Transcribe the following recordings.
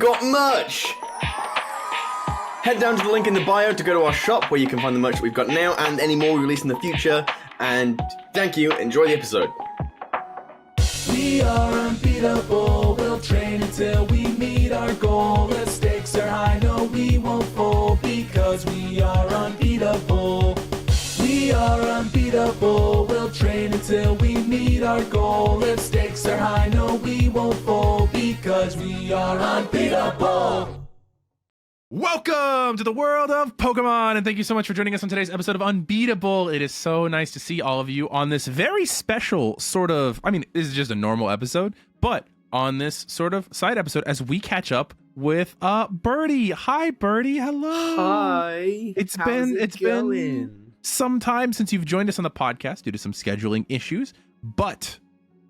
got merch! Head down to the link in the bio to go to our shop where you can find the merch that we've got now and any more we release in the future. And thank you, enjoy the episode. We are unbeatable, we'll train until we meet our goal. The stakes are high, no we won't fold because we are unbeatable. We are unbeatable, we'll train until we meet our goal. If stakes are high, no we won't fold because we are unbeatable. Welcome to the world of Pokemon, and thank you so much for joining us on today's episode of Unbeatable. It is so nice to see all of you on this very special sort of, this is just a normal episode, but on this sort of side episode as we catch up with Birdie. Hi, Birdie. Hello. Hi. It's been some time since you've joined us on the podcast due to some scheduling issues, but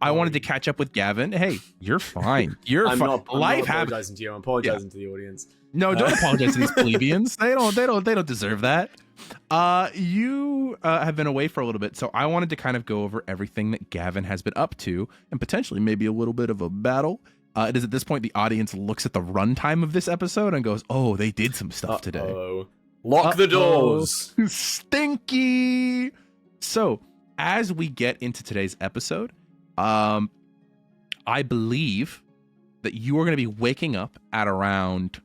I wanted to catch up with Gavin. Hey, you're fine. You're fine. I'm not apologizing to you. I'm apologizing to the audience. No, don't apologize to these plebeians. They don't deserve that. You have been away for a little bit, so I wanted to kind of go over everything that Gavin has been up to, and potentially maybe a little bit of a battle. It is at this point the audience looks at the runtime of this episode and goes, "Oh, they did some stuff today." Lock the doors. Stinky. So, as we get into today's episode, I believe that you are going to be waking up at around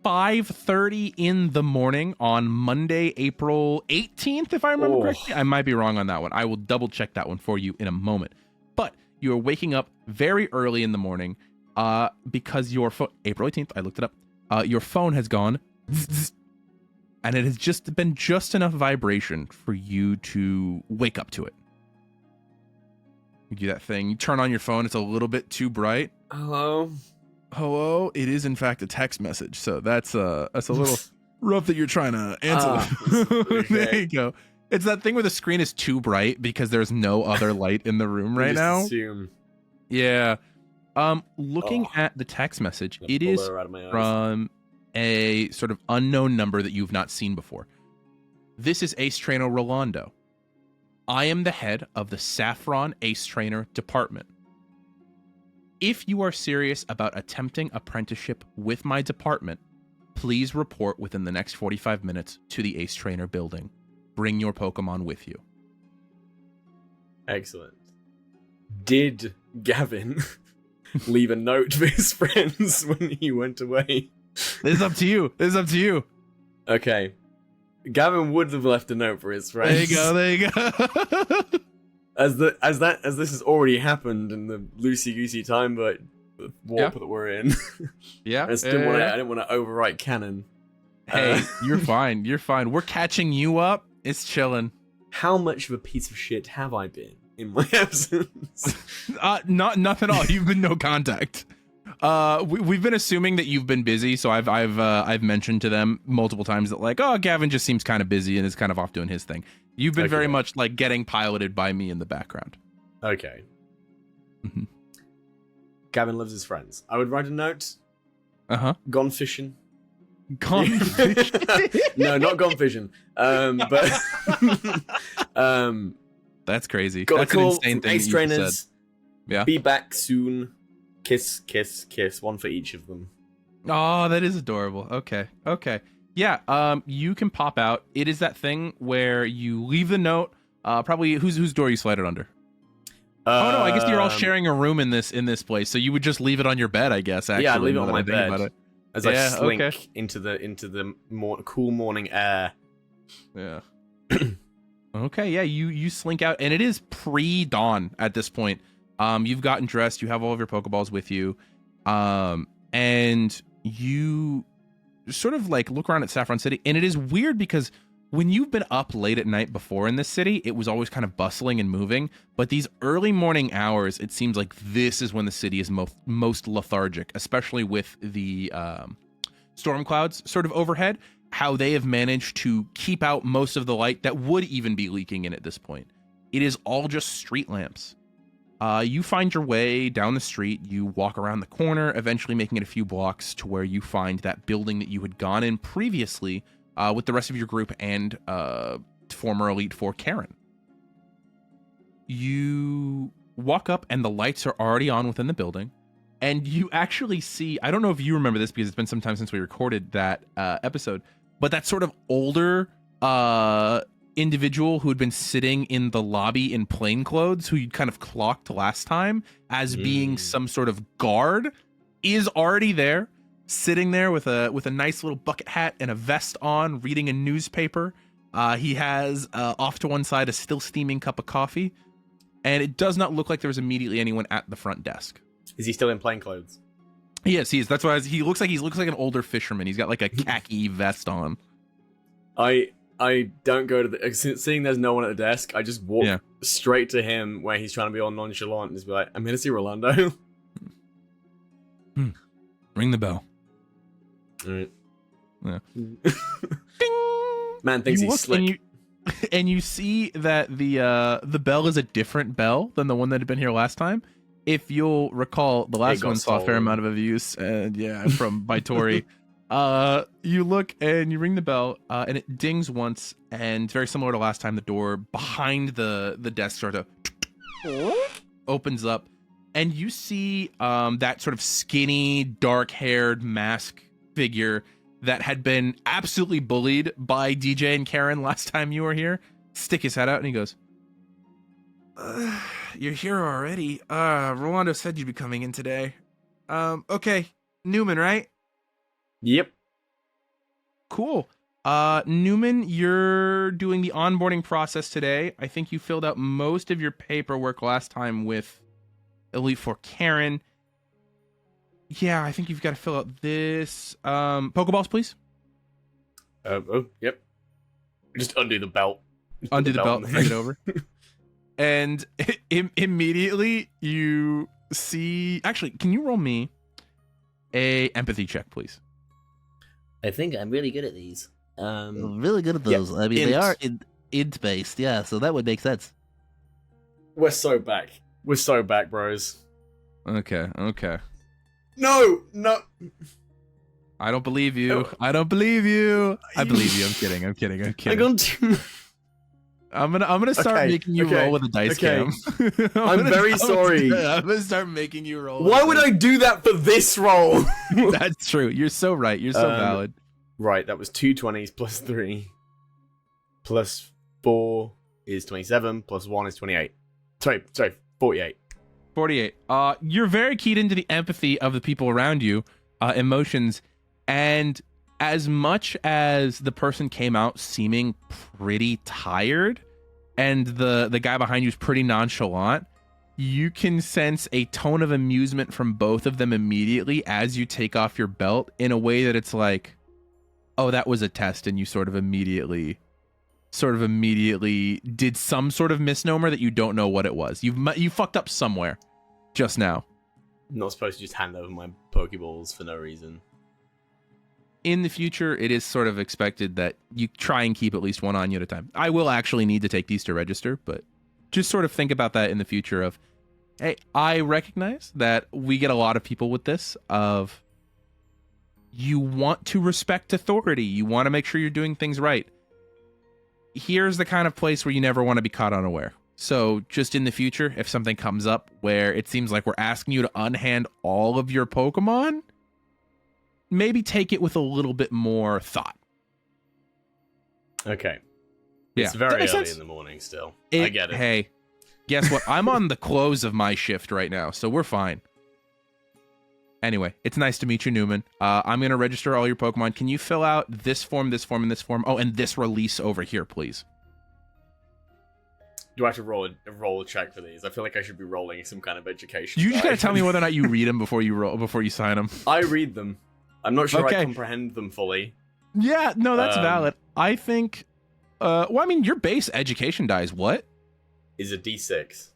5:30 in the morning on Monday, April 18th, if I remember correctly. I might be wrong on that one. I will double check that one for you in a moment. But you are waking up very early in the morning because your phone, April 18th, I looked it up, your phone has gone zzz, and it has just been just enough vibration for you to wake up to it. You do that thing, you turn on your phone, it's a little bit too bright. Hello, it is in fact a text message, so that's a little rough that you're trying to answer. Okay. There you go. It's that thing where the screen is too bright because there's no other light in the room right now. Assume. Yeah. Looking at the text message, it is from a sort of unknown number that you've not seen before. This is Ace Trainer Rolando. I am the head of the Saffron Ace Trainer Department. If you are serious about attempting apprenticeship with my department, please report within the next 45 minutes to the Ace Trainer building. Bring your Pokemon with you. Excellent. Did Gavin leave a note for his friends when he went away? This is up to you. Okay. Gavin would have left a note for his friends. There you go. As this has already happened in the loosey-goosey time, but the warp that we're in. Yeah. I didn't want to overwrite canon. Hey, you're fine. We're catching you up. It's chilling. How much of a piece of shit have I been in my absence? Nothing at all. You've been no contact. We've been assuming that you've been busy, so I've mentioned to them multiple times that Gavin just seems kind of busy and is kind of off doing his thing. You've been very much like getting piloted by me in the background. Okay. Mm-hmm. Gavin loves his friends. I would write a note. Gone fishing. Gone fishing? No, not gone fishing. But that's crazy. Got That's a call an insane from thing Ace you Trainers. just said. Yeah. Be back soon. Kiss, kiss, kiss. One for each of them. Oh, that is adorable. Okay. Yeah, you can pop out. It is that thing where you leave the note. Probably whose door you slide it under? Oh no, I guess you're all sharing a room in this place, so you would just leave it on your bed, I guess. Actually, yeah, I'd leave it on my bed as I slink okay. into the cool morning air. Yeah. Okay, yeah, you slink out, and it is pre-dawn at this point. You've gotten dressed, you have all of your Pokeballs with you, and you sort of like look around at Saffron City, and it is weird because when you've been up late at night before in this city, it was always kind of bustling and moving, but these early morning hours, it seems like this is when the city is most lethargic, especially with the storm clouds sort of overhead, how they have managed to keep out most of the light that would even be leaking in at this point. It is all just street lamps. You find your way down the street, you walk around the corner, eventually making it a few blocks to where you find that building that you had gone in previously with the rest of your group and former Elite Four Karen. You walk up and the lights are already on within the building. And you actually see, I don't know if you remember this because it's been some time since we recorded that episode, but that sort of older individual who had been sitting in the lobby in plain clothes, who you'd kind of clocked last time as being some sort of guard, is already there, sitting there with a nice little bucket hat and a vest on, reading a newspaper. He has off to one side a still steaming cup of coffee, and it does not look like there's immediately anyone at the front desk. Is he still in plain clothes? Yes, he is. That's why he looks like an older fisherman. He's got like a khaki vest on. I don't go to the... Seeing there's no one at the desk, I just walk straight to him where he's trying to be all nonchalant and just be like, I'm here to see Rolando. Ring the bell. Alright. Yeah. Man thinks he's slick. And you see that the bell is a different bell than the one that had been here last time. If you'll recall, the last one saw a fair amount of abuse, and by Torie. You look and you ring the bell, and it dings once, and very similar to last time, the door behind the desk sort of opens up, and you see that sort of skinny, dark-haired mask figure that had been absolutely bullied by DJ and Karen last time you were here stick his head out, and he goes, you're here already. Rolando said you'd be coming in today. Okay, Newman, right? Yep. Cool. Newman, you're doing the onboarding process today. I think you filled out most of your paperwork last time with Elite Four Karen. Yeah, I think you've got to fill out this. Pokeballs, please. Yep. Just undo the belt. Undo the belt and hand it over. And immediately you see... Actually, can you roll me a empathy check, please? I think I'm really good at these. Really good at those. Yeah, I mean, they are int-based, yeah, so that would make sense. We're so back. We're so back, bros. Okay. No! I don't believe you. I don't believe you. I believe you. I'm kidding. I got two... I'm gonna start making you roll with a dice cam. I'm very sorry. I'm gonna start making you roll. Why would I do that for this roll? That's true. You're so right. You're so valid. Right, that was 2 20s plus 3 plus 4 is 27 plus 1 is 28. Sorry, 48. 48. You're very keyed into the empathy of the people around you, emotions, and as much as the person came out seeming pretty tired and the guy behind you is pretty nonchalant, you can sense a tone of amusement from both of them immediately as you take off your belt in a way that it's like, oh, that was a test, and you sort of immediately did some sort of misnomer that you don't know what it was. You fucked up somewhere just now. I'm not supposed to just hand over my Pokeballs for no reason. In the future, it is sort of expected that you try and keep at least one on you at a time. I will actually need to take these to register, but just sort of think about that in the future of, hey, I recognize that we get a lot of people with this of you want to respect authority. You want to make sure you're doing things right. Here's the kind of place where you never want to be caught unaware. So just in the future, if something comes up where it seems like we're asking you to unhand all of your Pokemon, maybe take it with a little bit more thought. Okay. Yeah. It's very early sense? in the morning still. I get it. Hey, guess what? I'm on the close of my shift right now, so we're fine. Anyway, it's nice to meet you, Newman. I'm going to register all your Pokemon. Can you fill out this form, this form, and this form? Oh, and this release over here, please. Do I have to roll a check for these? I feel like I should be rolling some kind of education. You just got to tell me whether or not you read them before you sign them. I read them. I'm not sure Okay. I comprehend them fully. Yeah, no, that's valid. I think, well, I mean, your base education die is what? Is a D6.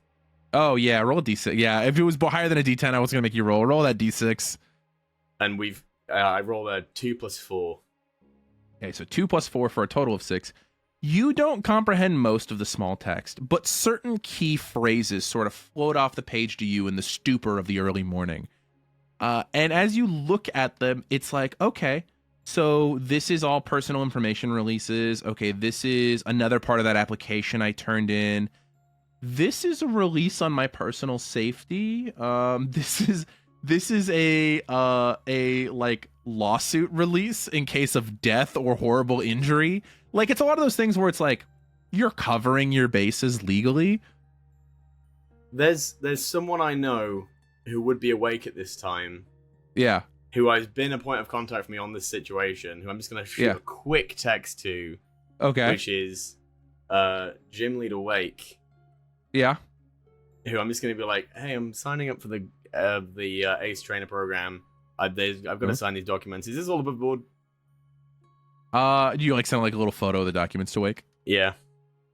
Oh, yeah, roll a D6. Yeah, if it was higher than a D10, I was going to make you roll. Roll that D6. And I rolled a 2 plus 4. Okay, so 2 plus 4 for a total of 6. You don't comprehend most of the small text, but certain key phrases sort of float off the page to you in the stupor of the early morning. And as you look at them, it's like, okay, so this is all personal information releases. Okay, this is another part of that application I turned in. This is a release on my personal safety. This This is a like lawsuit release in case of death or horrible injury. Like, it's a lot of those things where it's like you're covering your bases legally. There's someone I know who would be awake at this time, Yeah. who has been a point of contact for me on this situation, who I'm just going to shoot a quick text to, Okay. which is Gym Leader Wake, Yeah. who I'm just going to be like, hey, I'm signing up for the Ace Trainer program. I've got to sign these documents. Is this all above board? Do you like send like a little photo of the documents to Wake? Yeah.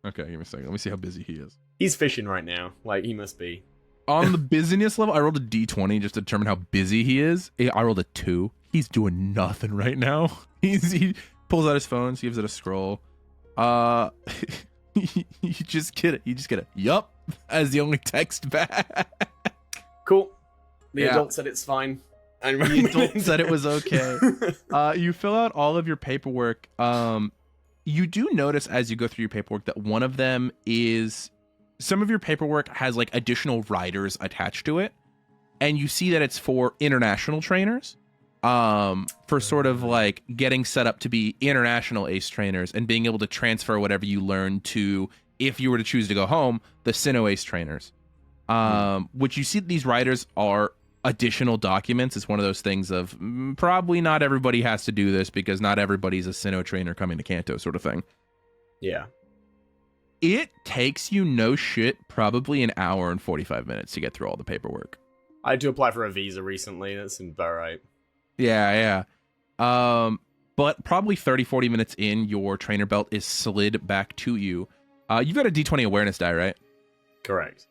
Okay, give me a second. Let me see how busy he is. He's fishing right now. Like, he must be. On the busyness level, I rolled a d20 just to determine how busy he is. I rolled a 2. He's doing nothing right now. He pulls out his phone, gives it a scroll. You just get it. You just get it. Yup, as the only text back. Cool. The Yeah. adult said it's fine. And The adult said it was okay. You fill out all of your paperwork. You do notice as you go through your paperwork that one of them is, some of your paperwork has like additional riders attached to it, and you see that it's for international trainers, for sort of like getting set up to be international Ace trainers and being able to transfer whatever you learn to, if you were to choose to go home, the Sinnoh Ace trainers. Which you see that these riders are additional documents. It's one of those things of probably not everybody has to do this because not everybody's a Sinnoh trainer coming to Kanto sort of thing. Yeah. It takes you no shit probably an hour and 45 minutes to get through all the paperwork. I had to apply for a visa recently. That seemed about right. Yeah. But probably 30-40 minutes in, your trainer belt is slid back to you. You've got a D20 awareness die, right? Correct.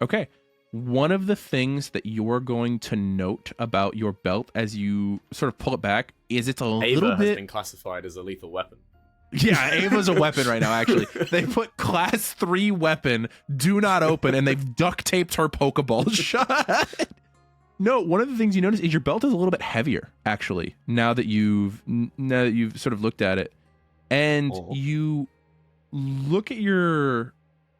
Okay. One of the things that you're going to note about your belt as you sort of pull it back is it's a Ava little has bit... been classified as a lethal weapon. Yeah, Ava's a weapon right now, actually. They put class 3 weapon, do not open, and they've duct taped her Pokeball shut. No, one of the things you notice is your belt is a little bit heavier, actually, now that you've sort of looked at it. And you look at your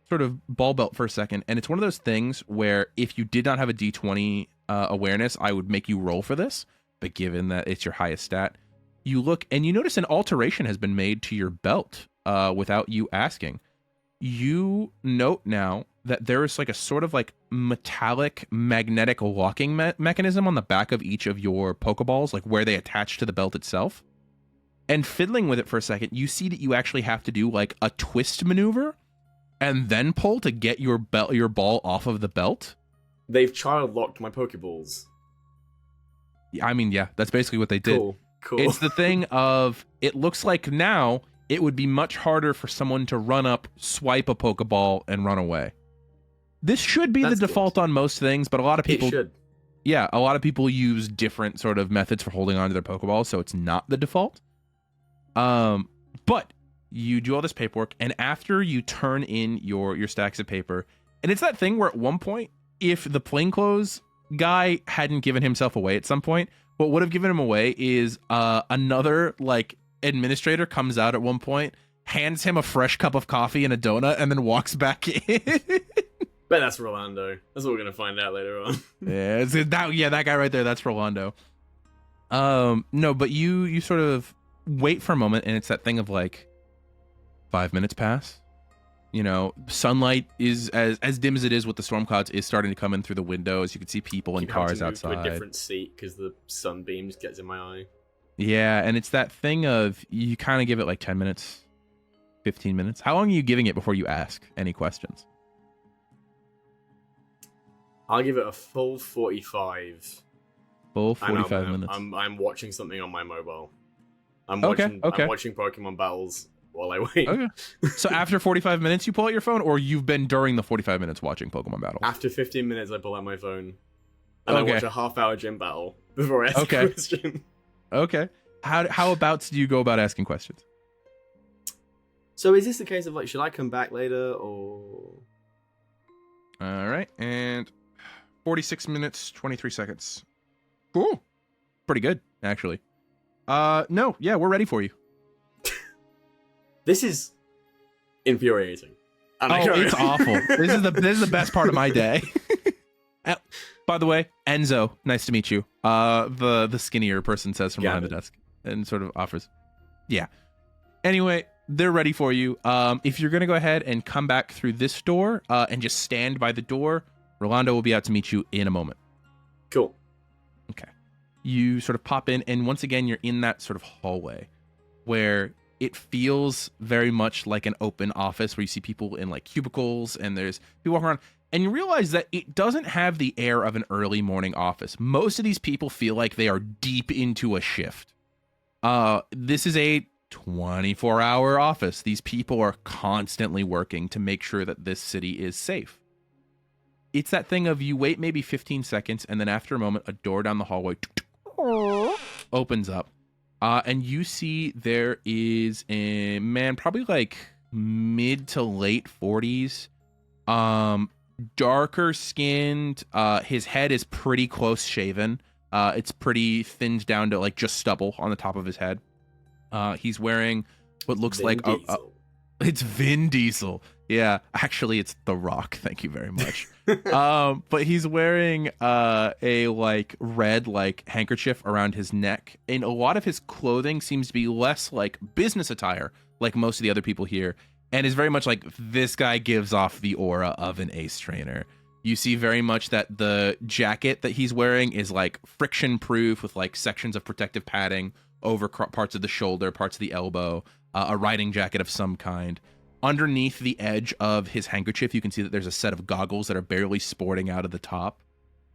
sort of ball belt for a second, and it's one of those things where if you did not have a D20 awareness, I would make you roll for this, but given that it's your highest stat, you look and you notice an alteration has been made to your belt without you asking. You note now that there is like a sort of like metallic magnetic locking mechanism on the back of each of your Pokeballs, like where they attach to the belt itself. And fiddling with it for a second, you see that you actually have to do like a twist maneuver and then pull to get your ball off of the belt. They've child locked my Pokeballs. I mean, yeah, that's basically what they did. Cool. It's the thing of, it looks like now it would be much harder for someone to run up, swipe a Pokeball, and run away. This should be That's the default on most things, but a lot of people... It should. Yeah, a lot of people use different sort of methods for holding on to their Pokeballs, so it's not the default. But you do all this paperwork, and after you turn in your stacks of paper, and it's that thing where at one point, if the plainclothes guy hadn't given himself away at some point, what would have given him away is another like administrator comes out at one point, hands him a fresh cup of coffee and a donut, and then walks back in. Bet that's Rolando. That's what we're gonna find out later on. that guy right there, that's Rolando. No, but you sort of wait for a moment, and it's that thing of like 5 minutes pass. You know, sunlight is as dim as it is with the storm clouds is starting to come in through the windows. You can see people and Keep having cars to move outside. to a different seat because the sunbeams gets in my eye. Yeah, and it's that thing of you kind of give it like 10 minutes, 15 minutes. How long are you giving it before you ask any questions? I'll give it a full 45. Full And 45 minutes. I'm watching something on my mobile. I'm Okay. watching Pokemon battles while I wait. Okay. So after 45 minutes, you pull out your phone, or you've been during the 45 minutes watching Pokemon battles? After 15 minutes, I pull out my phone. And Okay. I watch a half-hour gym battle before I ask Okay. a question. Okay. How about do you go about asking questions? So is this the case of, like, should I come back later, or... All right. And 46 minutes, 23 seconds. Cool. Pretty good, actually. No. Yeah, we're ready for you. This is infuriating. Oh, it's awful. This is the best part of my day. By the way, Enzo, nice to meet you. The skinnier person says from behind the desk and sort of offers. Yeah. Anyway, they're ready for you. If you're going to go ahead and come back through this door and just stand by the door, Rolando will be out to meet you in a moment. Cool. Okay. You sort of pop in, and once again, you're in that sort of hallway where it feels very much like an open office where you see people in like cubicles and there's people walking around. And you realize that it doesn't have the air of an early morning office. Most of these people feel like they are deep into a shift. This is a 24-hour office. These people are constantly working to make sure that this city is safe. It's that thing of you wait maybe 15 seconds, and then after a moment, a door down the hallway opens up. And you see there is a man, probably like mid to late 40s. Darker skinned. His head is pretty close shaven. It's pretty thinned down to like just stubble on the top of his head. He's wearing what looks like it's Vin Diesel. Yeah, actually it's The Rock. Thank you very much. But he's wearing a like red like handkerchief around his neck, and a lot of his clothing seems to be less like business attire like most of the other people here, and is very much like this guy gives off the aura of an Ace Trainer. You see very much that the jacket that he's wearing is like friction proof with like sections of protective padding over parts of the shoulder, parts of the elbow, a riding jacket of some kind. Underneath the edge of his handkerchief, you can see that there's a set of goggles that are barely sporting out of the top.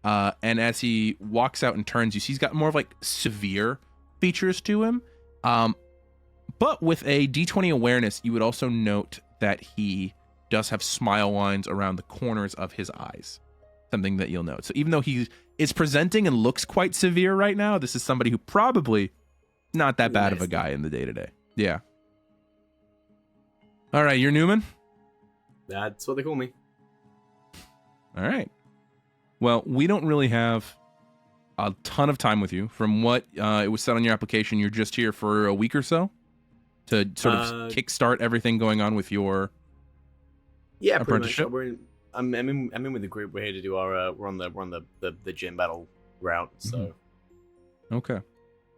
And as he walks out and turns, you see he's got more of like severe features to him. But with a D20 awareness, you would also note that he does have smile lines around the corners of his eyes. Something that you'll note. So even though he is presenting and looks quite severe right now, this is somebody who probably not that bad of a guy in the day-to-day. Yeah. All right, you're Newman? That's what they call me. All right. Well, we don't really have a ton of time with you. From what it was said on your application, you're just here for a week or so to sort of kickstart everything going on with your apprenticeship. Pretty much. I'm in with the group. We're here to do our we're on the gym battle route. So Okay.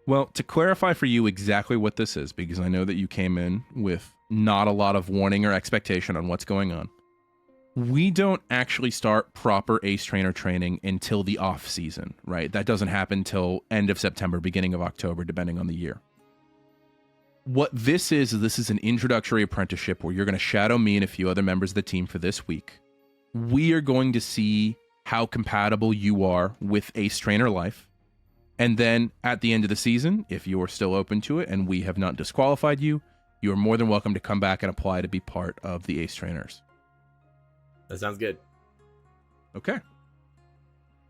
Well, to clarify for you exactly what this is, because I know that you came in with not a lot of warning or expectation on what's going on. We don't actually start proper Ace Trainer training until the off season, right? That doesn't happen till end of September, beginning of October, depending on the year. What this is an introductory apprenticeship where you're going to shadow me and a few other members of the team for this week. We are going to see how compatible you are with Ace Trainer life. And then at the end of the season, if you are still open to it and we have not disqualified you, you are more than welcome to come back and apply to be part of the Ace Trainers. That sounds good. Okay.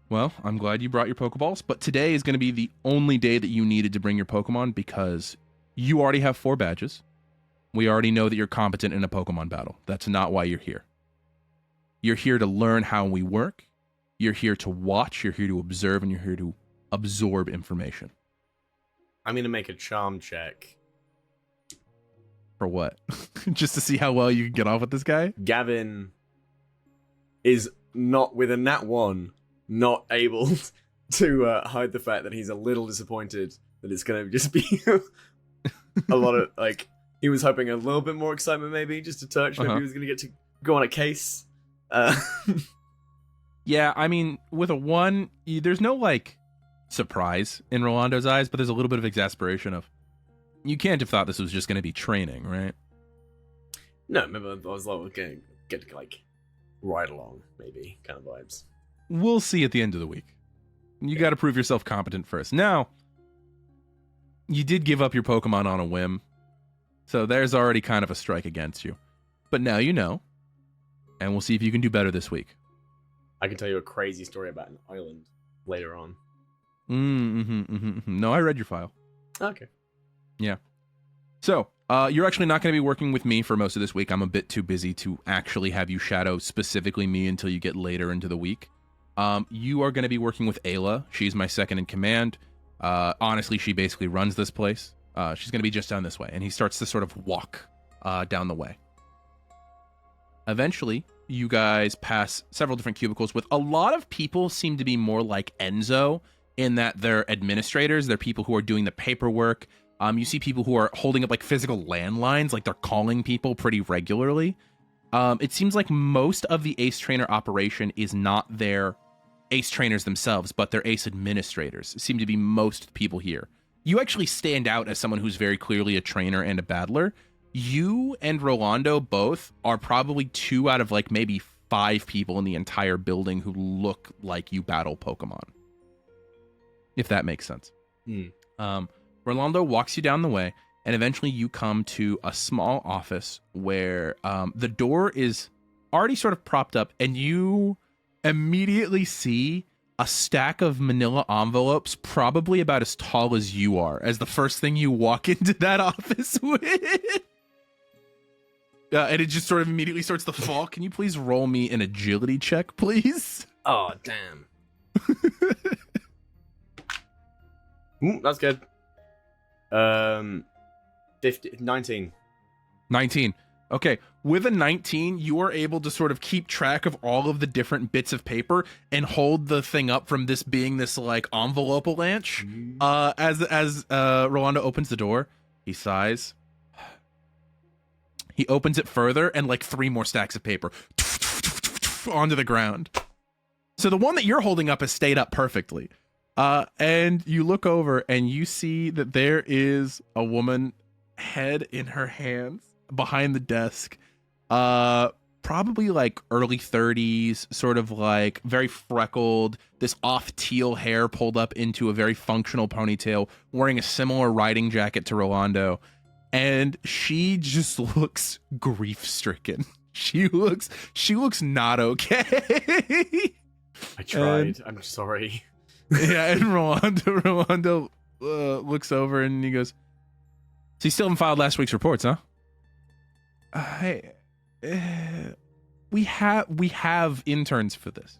Well, I'm glad you brought your Pokeballs, but today is going to be the only day that you needed to bring your Pokemon because you already have 4 badges. We already know that you're competent in a Pokemon battle. That's not why you're here. You're here to learn how we work. You're here to watch. You're here to observe, and you're here to absorb information. I'm going to make a charm check. For what? Just to see how well you can get off with this guy? Gavin is not, with a nat 1, not able to hide the fact that he's a little disappointed that it's going to just be a lot of, like, he was hoping a little bit more excitement maybe, just a touch. Maybe he was going to get to go on a case. Yeah, I mean, with a 1, there's no, like, surprise in Rolando's eyes, but there's a little bit of exasperation of, you can't have thought this was just going to be training, right? No, maybe I was like, going to get, like, ride along, maybe, kind of vibes. We'll see at the end of the week. You got to prove yourself competent first. Now, you did give up your Pokemon on a whim, so there's already kind of a strike against you. But now you know, and we'll see if you can do better this week. I can tell you a crazy story about an island later on. No, I read your file. Okay. Yeah. So, you're actually not going to be working with me for most of this week. I'm a bit too busy to actually have you shadow specifically me until you get later into the week. You are going to be working with Ayla. She's my second in command. Honestly, she basically runs this place. She's going to be just down this way. And he starts to sort of walk down the way. Eventually, you guys pass several different cubicles with a lot of people seem to be more like Enzo in that they're administrators. They're people who are doing the paperwork. You see people who are holding up like physical landlines, like they're calling people pretty regularly. It seems like most of the Ace Trainer operation is not their Ace Trainers themselves, but their Ace administrators seem to be most people here. You actually stand out as someone who's very clearly a trainer and a battler. You and Rolando both are probably 2 out of like maybe 5 people in the entire building who look like you battle Pokemon. If that makes sense. Rolando walks you down the way, and eventually you come to a small office where the door is already sort of propped up, and you immediately see a stack of manila envelopes probably about as tall as you are as the first thing you walk into that office with. And it just sort of immediately starts to fall. Can you please roll me an agility check, please? Oh, damn. That's good. 19. 19. Okay. With a 19, you are able to sort of keep track of all of the different bits of paper and hold the thing up from this being this like envelope avalanche. As Rolando opens the door, he sighs. He opens it further, and like 3 more stacks of paper onto the ground. So the one that you're holding up has stayed up perfectly. And you look over and you see that there is a woman, head in her hands, behind the desk. Probably like early 30s, sort of like very freckled, this off teal hair pulled up into a very functional ponytail, wearing a similar riding jacket to Rolando. And she just looks grief-stricken. She looks not okay. I tried. I'm sorry. Yeah, and Rolando looks over and he goes, "So you still haven't filed last week's reports, huh?" We have interns for this.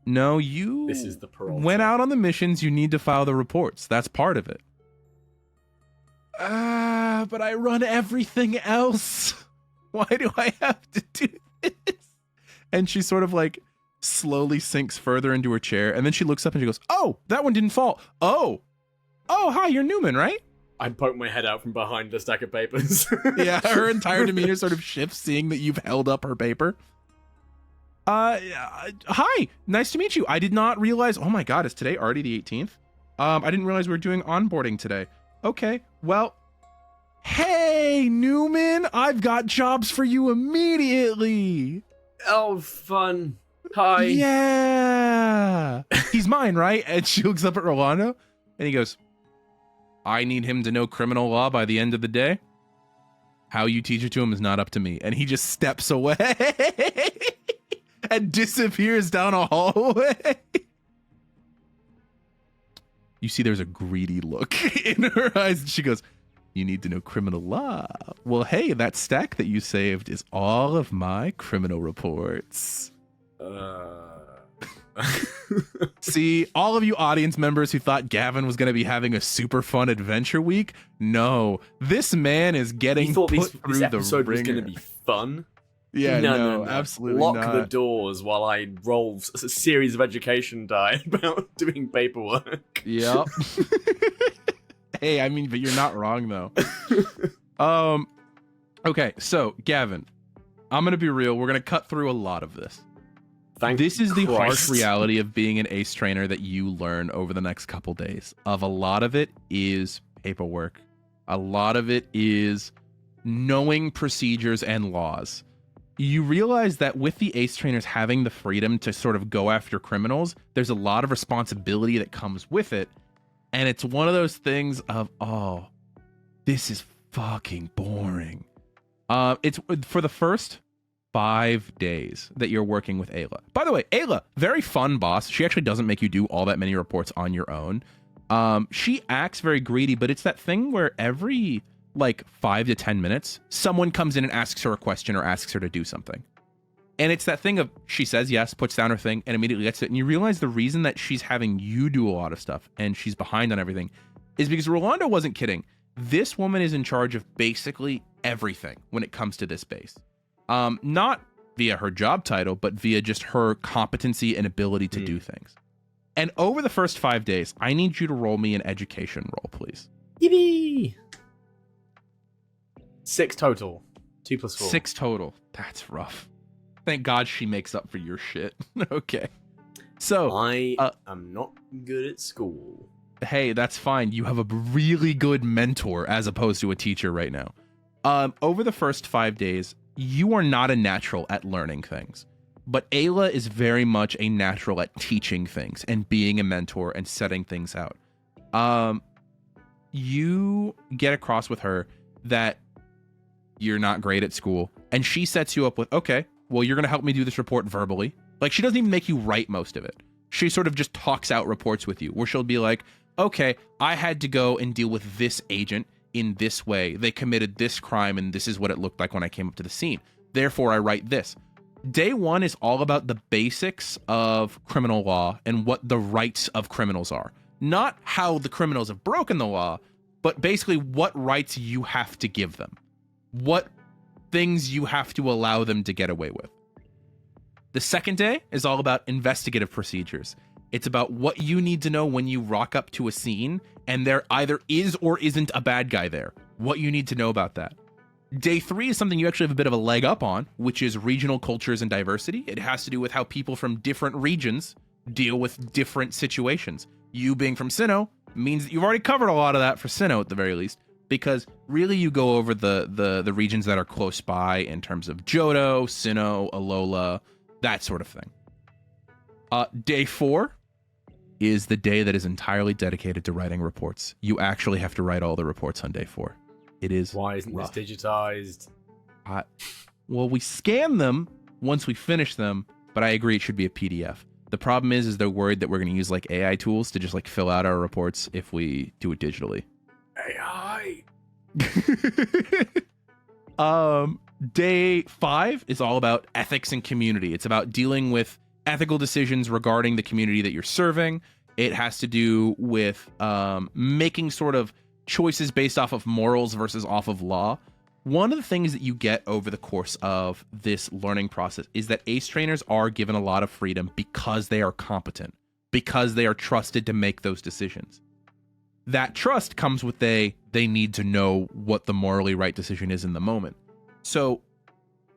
No, you This is the parole. went out on the missions. You need to file the reports. That's part of it. But I run everything else. Why do I have to do this? And she sort of like slowly sinks further into her chair, and then she looks up and she goes, "Oh, that one didn't fall. Oh, hi, you're Newman, right?" I poke my head out from behind the stack of papers. Yeah, her entire demeanor sort of shifts, seeing that you've held up her paper. Hi, nice to meet you. I did not realize. Oh my God, is today already the 18th? I didn't realize we were doing onboarding today. Okay, well, hey, Newman, I've got jobs for you immediately. Oh, fun. Hi. Yeah. He's mine, right? And she looks up at Rolando, and he goes, "I need him to know criminal law by the end of the day. How you teach it to him is not up to me." And he just steps away and disappears down a hallway. You see there's a greedy look in her eyes, and she goes, "You need to know criminal law. Well, hey, that stack that you saved is all of my criminal reports." See, all of you audience members who thought Gavin was going to be having a super fun adventure week, no, this man is getting You thought put this through the episode was ringer. going to be fun? Yeah, no, absolutely Lock not. the doors while I roll a series of education die about doing paperwork. Yep. Hey, I mean, but you're not wrong though. Okay, so Gavin, I'm gonna be real. We're gonna cut through a lot of this. This is the harsh reality of being an Ace Trainer that you learn over the next couple days. Of a lot of it is paperwork. A lot of it is knowing procedures and laws. You realize that with the Ace Trainers having the freedom to sort of go after criminals, there's a lot of responsibility that comes with it. And it's one of those things of, oh, this is fucking boring. It's for the first 5 days that you're working with Ayla. By the way, Ayla, very fun boss. She actually doesn't make you do all that many reports on your own. She acts very greedy, but it's that thing where every like 5 to 10 minutes, someone comes in and asks her a question or asks her to do something. And it's that thing of she says yes, puts down her thing, and immediately gets it. And you realize the reason that she's having you do a lot of stuff and she's behind on everything is because Rolando wasn't kidding. This woman is in charge of basically everything when it comes to this base. Not via her job title, but via just her competency and ability to do things. And over the first 5 days, I need you to roll me an education roll, please. Yippee! 6 total. 2 plus 4. 6 total. That's rough. Thank God she makes up for your shit. Okay. So I am not good at school. hey, that's fine. You have a really good mentor as opposed to a teacher right now. Over the first 5 days, you are not a natural at learning things, but Ayla is very much a natural at teaching things and being a mentor and setting things out. You get across with her that you're not great at school, and she sets you up with, okay, well, you're going to help me do this report verbally. Like, she doesn't even make you write most of it. She sort of just talks out reports with you, where she'll be like, okay, I had to go and deal with this agent in this way. They committed this crime, and this is what it looked like when I came up to the scene. Therefore, I write this. Day one is all about the basics of criminal law and what the rights of criminals are. Not how the criminals have broken the law, but basically what rights you have to give them. What things you have to allow them to get away with. The second day is all about investigative procedures. It's about what you need to know when you rock up to a scene and there either is or isn't a bad guy there. What you need to know about that. Day 3 is something you actually have a bit of a leg up on, which is regional cultures and diversity. It has to do with how people from different regions deal with different situations. You being from Sinnoh means that you've already covered a lot of that for Sinnoh at the very least, because really you go over the regions that are close by in terms of Johto, Sinnoh, Alola, that sort of thing. Day 4 is the day that is entirely dedicated to writing reports. You actually have to write all the reports on day 4. It is Why isn't rough. this digitized? Well, we scan them once we finish them, but I agree it should be a PDF. The problem is they're worried that we're going to use like AI tools to just like fill out our reports if we do it digitally. AI. Day 5 is all about ethics and community. It's about dealing with ethical decisions regarding the community that you're serving. It has to do with making sort of choices based off of morals versus off of law. One of the things that you get over the course of this learning process is that ace trainers are given a lot of freedom because they are competent, because they are trusted to make those decisions. That trust comes with they need to know what the morally right decision is in the moment. So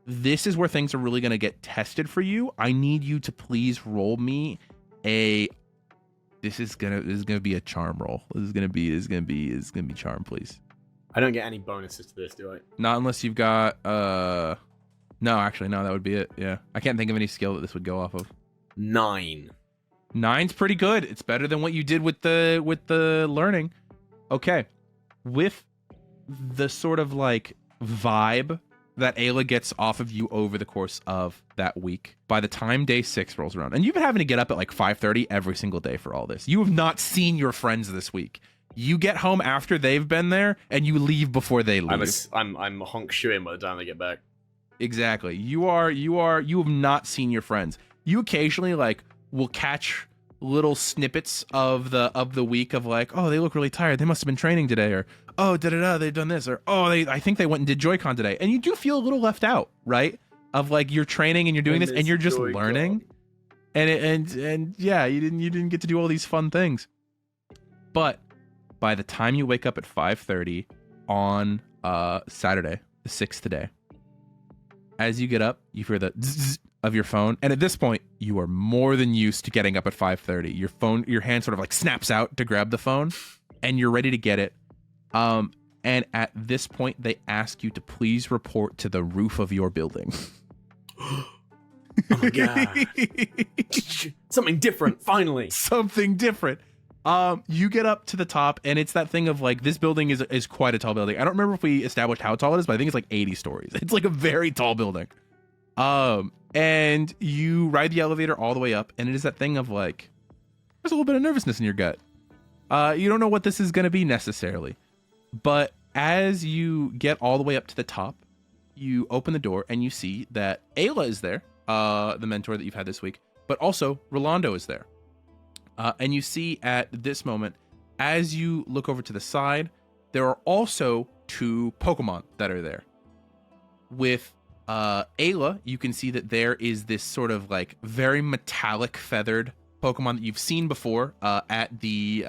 this is where things are really going to get tested for you. I need you to please roll me a this is gonna be a charm roll. This is gonna be charm, please. I don't get any bonuses to this, do I? Not unless you've got no, actually no, that would be it. Yeah. I can't think of any skill that this would go off of. 9. 9's pretty good. It's better than what you did with the learning. Okay. With the sort of like vibe that Ayla gets off of you over the course of that week, by the time day 6 rolls around, and you've been having to get up at like 5:30 every single day for all this. You have not seen your friends this week. You get home after they've been there, and you leave before they leave. I'm honk shooing by the time they get back. Exactly. You have not seen your friends. You occasionally like will catch little snippets of the week of like, oh, they look really tired. They must have been training today, or oh, they've done this, or oh, I think they went and did Joy-Con today. And you do feel a little left out, right? Of like you're training and you're doing this and you're just Joy-Con. learning. And yeah, you didn't get to do all these fun things. But by the time you wake up at 5:30 on Saturday, the 6th today, as you get up, you hear the zzz of your phone, and at this point, you are more than used to getting up at 5:30. Your hand sort of like snaps out to grab the phone, and you're ready to get it. And at this point, they ask you to please report to the roof of your building. Oh my god. Something different, finally. Something different. You get up to the top, and it's that thing of like, this building is quite a tall building. I don't remember if we established how tall it is, but I think it's like 80 stories. It's like a very tall building. And you ride the elevator all the way up, and it is that thing of like, there's a little bit of nervousness in your gut. You don't know what this is going to be necessarily, but as you get all the way up to the top, you open the door and you see that Ayla is there, the mentor that you've had this week, but also Rolando is there. And you see at this moment, as you look over to the side, there are also 2 Pokemon that are there with Ayla, you can see that there is this sort of like very metallic feathered Pokemon that you've seen before at the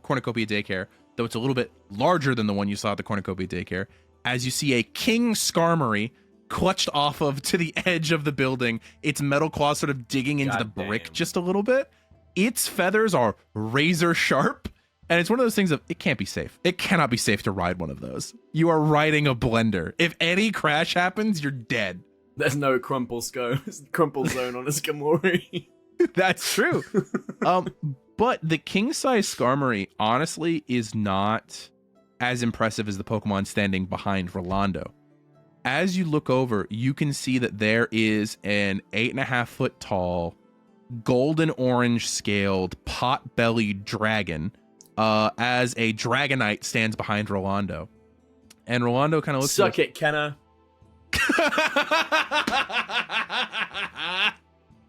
Cornucopia Daycare, though it's a little bit larger than the one you saw at the Cornucopia Daycare. As you see a King Skarmory clutched off of to the edge of the building, its metal claws sort of digging into the brick just a little bit. Its feathers are razor sharp, and it's one of those things of it can't be safe. It cannot be safe to ride one of those. You are riding a blender. If any crash happens, you're dead. There's no crumple zone on a Skarmory. That's true. But the king-size Skarmory honestly is not as impressive as the Pokemon standing behind Rolando. As you look over, you can see that there is an 8.5-foot tall, golden orange scaled, pot-bellied dragon as a Dragonite stands behind Rolando. And Rolando kind of looks Suck it, Kenna.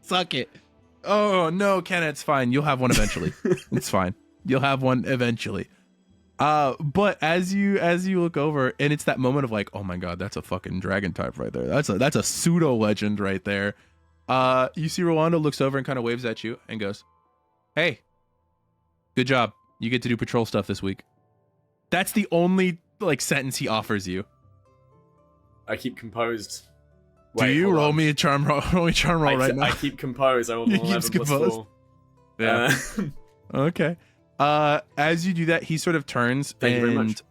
Suck it. Oh no, Kenna, it's fine. You'll have one eventually. It's fine. You'll have one eventually. But as you look over, and it's that moment of like, oh my god, that's a fucking dragon type right there. That's a pseudo legend right there. You see Rolando looks over and kind of waves at you and goes, "Hey, good job. You get to do patrol stuff this week." That's the only like sentence he offers you. I keep composed. Do you roll me a charm roll? Roll me a charm roll right now. I keep composed. I rolled You an keep 11 plus composed? 4. Yeah. Okay. As you do that, he sort of turns Thank you very much.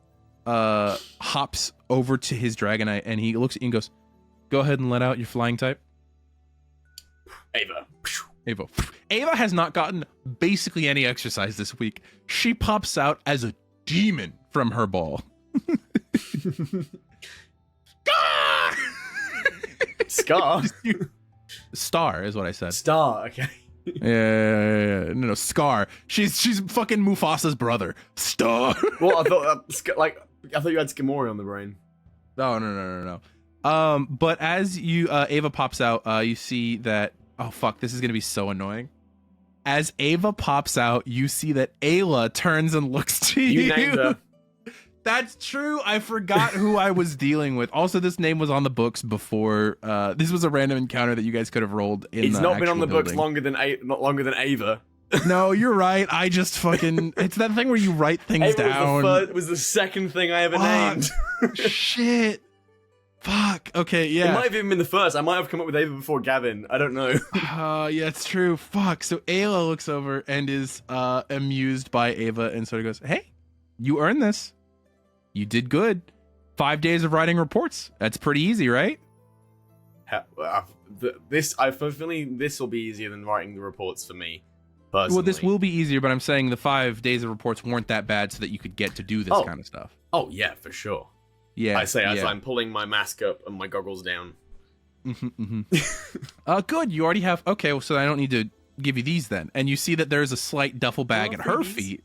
hops over to his Dragonite, and he looks at you and goes, "Go ahead and let out your flying type." Ava. Ava has not gotten basically any exercise this week. She pops out as a demon from her ball. Scar? Star is what I said. Star, okay. Yeah. No, Scar. She's fucking Mufasa's brother. Star. Well, I thought you had Skarmory on the brain. No. But as you Ava pops out, you see that, oh fuck, this is gonna be so annoying. As Ava pops out, you see that Ayla turns and looks to you. You named her. That's true. I forgot who I was dealing with. Also, this name was on the books before. This was a random encounter that you guys could have rolled in. It's not been on the building. books longer than Ava. No, you're right. I just fucking. It's that thing where you write things Ava down. was the second thing I ever Fuck. named. Shit. Fuck. Okay. Yeah. It might have even been the first. I might have come up with Ava before Gavin. I don't know. Yeah, it's true. Fuck. So Ayla looks over and is amused by Ava and sort of goes, "Hey, you earned this. You did good. 5 days of writing reports. That's pretty easy, right?" I have a feeling this will be easier than writing the reports for me. Personally. Well, this will be easier, but I'm saying the 5 days of reports weren't that bad so that you could get to do this kind of stuff. Oh yeah, for sure. Yeah. I say as yeah. I'm pulling my mask up and my goggles down. Good. You already have. Okay, well, so I don't need to give you these then. And you see that there's a slight duffel bag at her feet.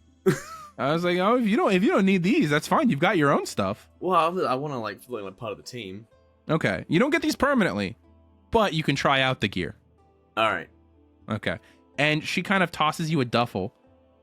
I was like, oh, if you don't need these, that's fine. You've got your own stuff. Well, I want to feel like part of the team. Okay, you don't get these permanently, but you can try out the gear. All right. Okay, and she kind of tosses you a duffel,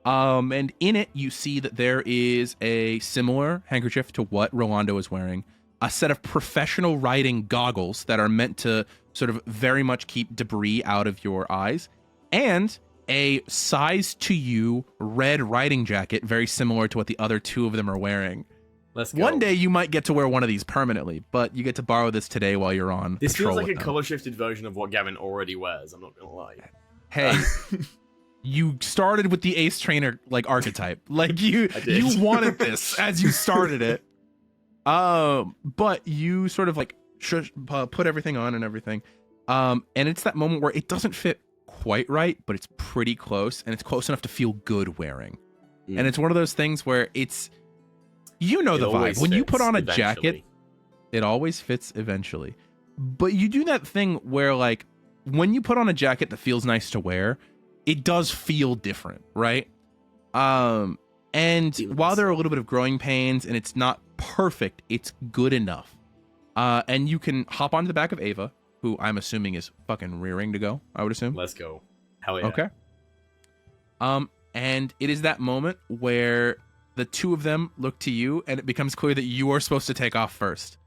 and in it you see that there is a similar handkerchief to what Rolando is wearing, a set of professional writing goggles that are meant to sort of very much keep debris out of your eyes, and a size to you red riding jacket, very similar to what the other two of them are wearing. Let's go. One day you might get to wear one of these permanently, but you get to borrow this today while you're on This patrol feels like with a them. color-shifted version of what Gavin already wears. I'm not gonna lie. Hey, you started with the Ace Trainer archetype. Like I did. you wanted this as you started it. But you sort of put everything on and everything. And it's that moment where it doesn't fit quite right, but it's pretty close, and it's close enough to feel good wearing. And it's one of those things where it's, the vibe. When you put on a jacket, it always fits eventually. But you do that thing where when you put on a jacket that feels nice to wear, it does feel different, right? And while there are a little bit of growing pains and it's not perfect, it's good enough. And you can hop onto the back of Ava, who I'm assuming is fucking rearing to go, I would assume. Let's go. Hell yeah. Okay. And it is that moment where the two of them look to you and it becomes clear that you are supposed to take off first.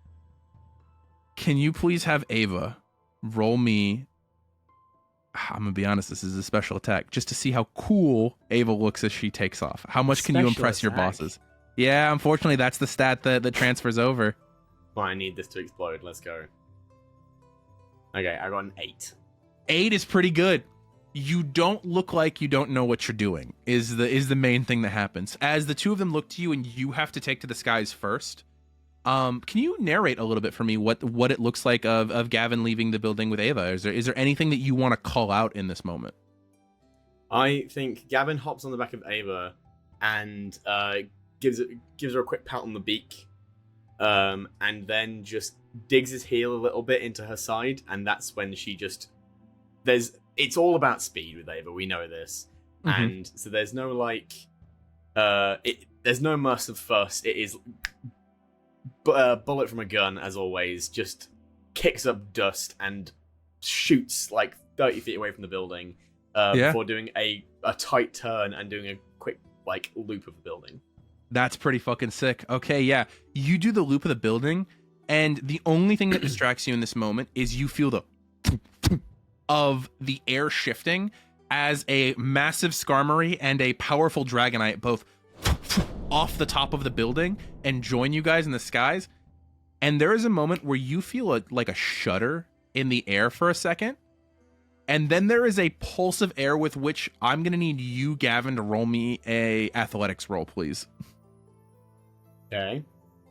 Can you please have Ava roll me? I'm gonna be honest. This is a special attack, just to see how cool Ava looks as she takes off. How much can you Special impress your attack? bosses? Yeah, unfortunately, that's the stat that transfers over. Well, I need this to explode. Let's go. Okay, I got an 8. 8 is pretty good. You don't look like you don't know what you're doing. Is the main thing that happens as the two of them look to you, and you have to take to the skies first. Can you narrate a little bit for me what it looks like of Gavin leaving the building with Ava? Is there anything that you want to call out in this moment? I think Gavin hops on the back of Ava and gives her a quick pat on the beak, and then just digs his heel a little bit into her side, and that's when she just it's all about speed with Ava. We know this, and so there's no there's no immersive fuss. It is bullet from a gun, as always. Just kicks up dust and shoots like 30 feet away from the building before doing a tight turn and doing a quick like loop of the building. That's pretty fucking sick. Okay, yeah. You do the loop of the building, and the only thing that distracts you in this moment is you feel the of the air shifting as a massive Skarmory and a powerful Dragonite both off the top of the building and join you guys in the skies. And there is a moment where you feel like a shudder in the air for a second. And then there is a pulse of air with which I'm going to need you, Gavin, to roll me a athletics roll, please. Okay.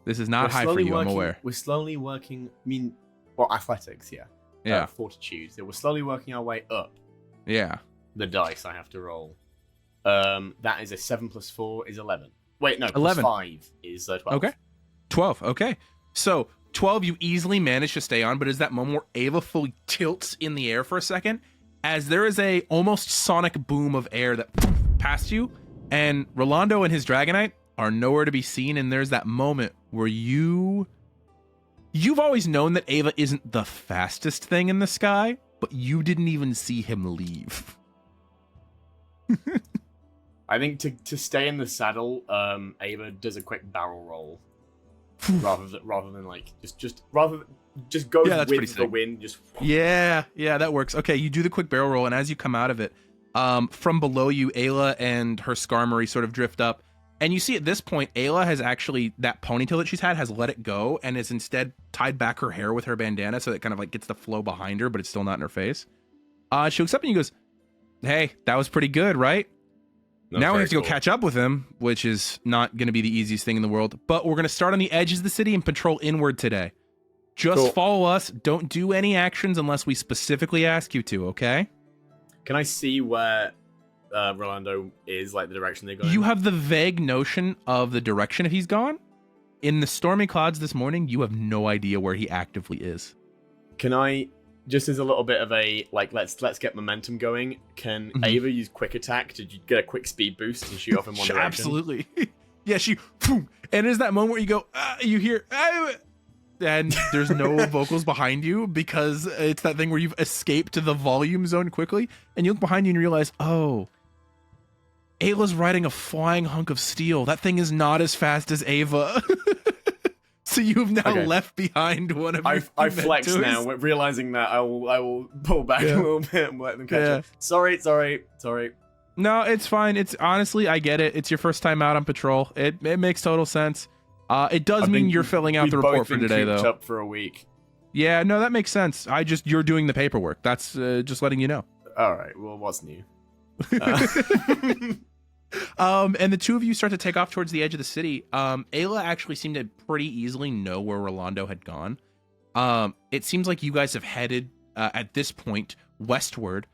This is not high for you, I'm aware. We're slowly working. Athletics, yeah. Yeah. Fortitude. So we're slowly working our way up Yeah. the dice I have to roll. That is a 7 plus 4 is 11. Wait, no, 11. plus 5 is 12. Okay. 12. Okay. So 12, you easily manage to stay on, but is that moment where Ava fully tilts in the air for a second as there is a almost sonic boom of air that past you, and Rolando and his Dragonite are nowhere to be seen, and there's that moment where you've always known that Ava isn't the fastest thing in the sky, but you didn't even see him leave. I think to stay in the saddle, Ava does a quick barrel roll rather than like just goes Yeah, that's pretty with the sick. wind. Just Yeah, that works. Okay, you do the quick barrel roll, and as you come out of it, from below you, Ayla and her Skarmory sort of drift up, and you see at this point, Ayla has actually, that ponytail that she's had has let it go, and is instead tied back her hair with her bandana, so it kind of like gets the flow behind her, but it's still not in her face. She looks up and you goes, "Hey, that was pretty good, right?" Now we have to go catch up with him, which is not going to be the easiest thing in the world, but we're going to start on the edges of the city and patrol inward today. Just follow us. Don't do any actions unless we specifically ask you to, okay? Can I see where Rolando is, like the direction they're going? You have the vague notion of the direction he's gone. In the stormy clouds this morning, you have no idea where he actively is. Can I, just as a little bit of a, like, let's get momentum going, can Ava use quick attack to get a quick speed boost and shoot off in one direction? Absolutely. Yeah, and there's that moment where you go, you hear, and there's no vocals behind you because it's that thing where you've escaped to the volume zone quickly, and you look behind you and realize, oh, Ayla's riding a flying hunk of steel. That thing is not as fast as Ava. So you've now left behind one of your I flex mentors. now, realizing that I will pull back a little bit and let them catch up. Sorry. No, it's fine. It's honestly, I get it. It's your first time out on patrol. It makes total sense. It does mean you're filling out the report for today, though. Up for a week. Yeah, no, that makes sense. You're doing the paperwork. That's just letting you know. All right. Well, what's new? And the two of you start to take off towards the edge of the city. Ayla actually seemed to pretty easily know where Rolando had gone. It seems like you guys have headed at this point westward,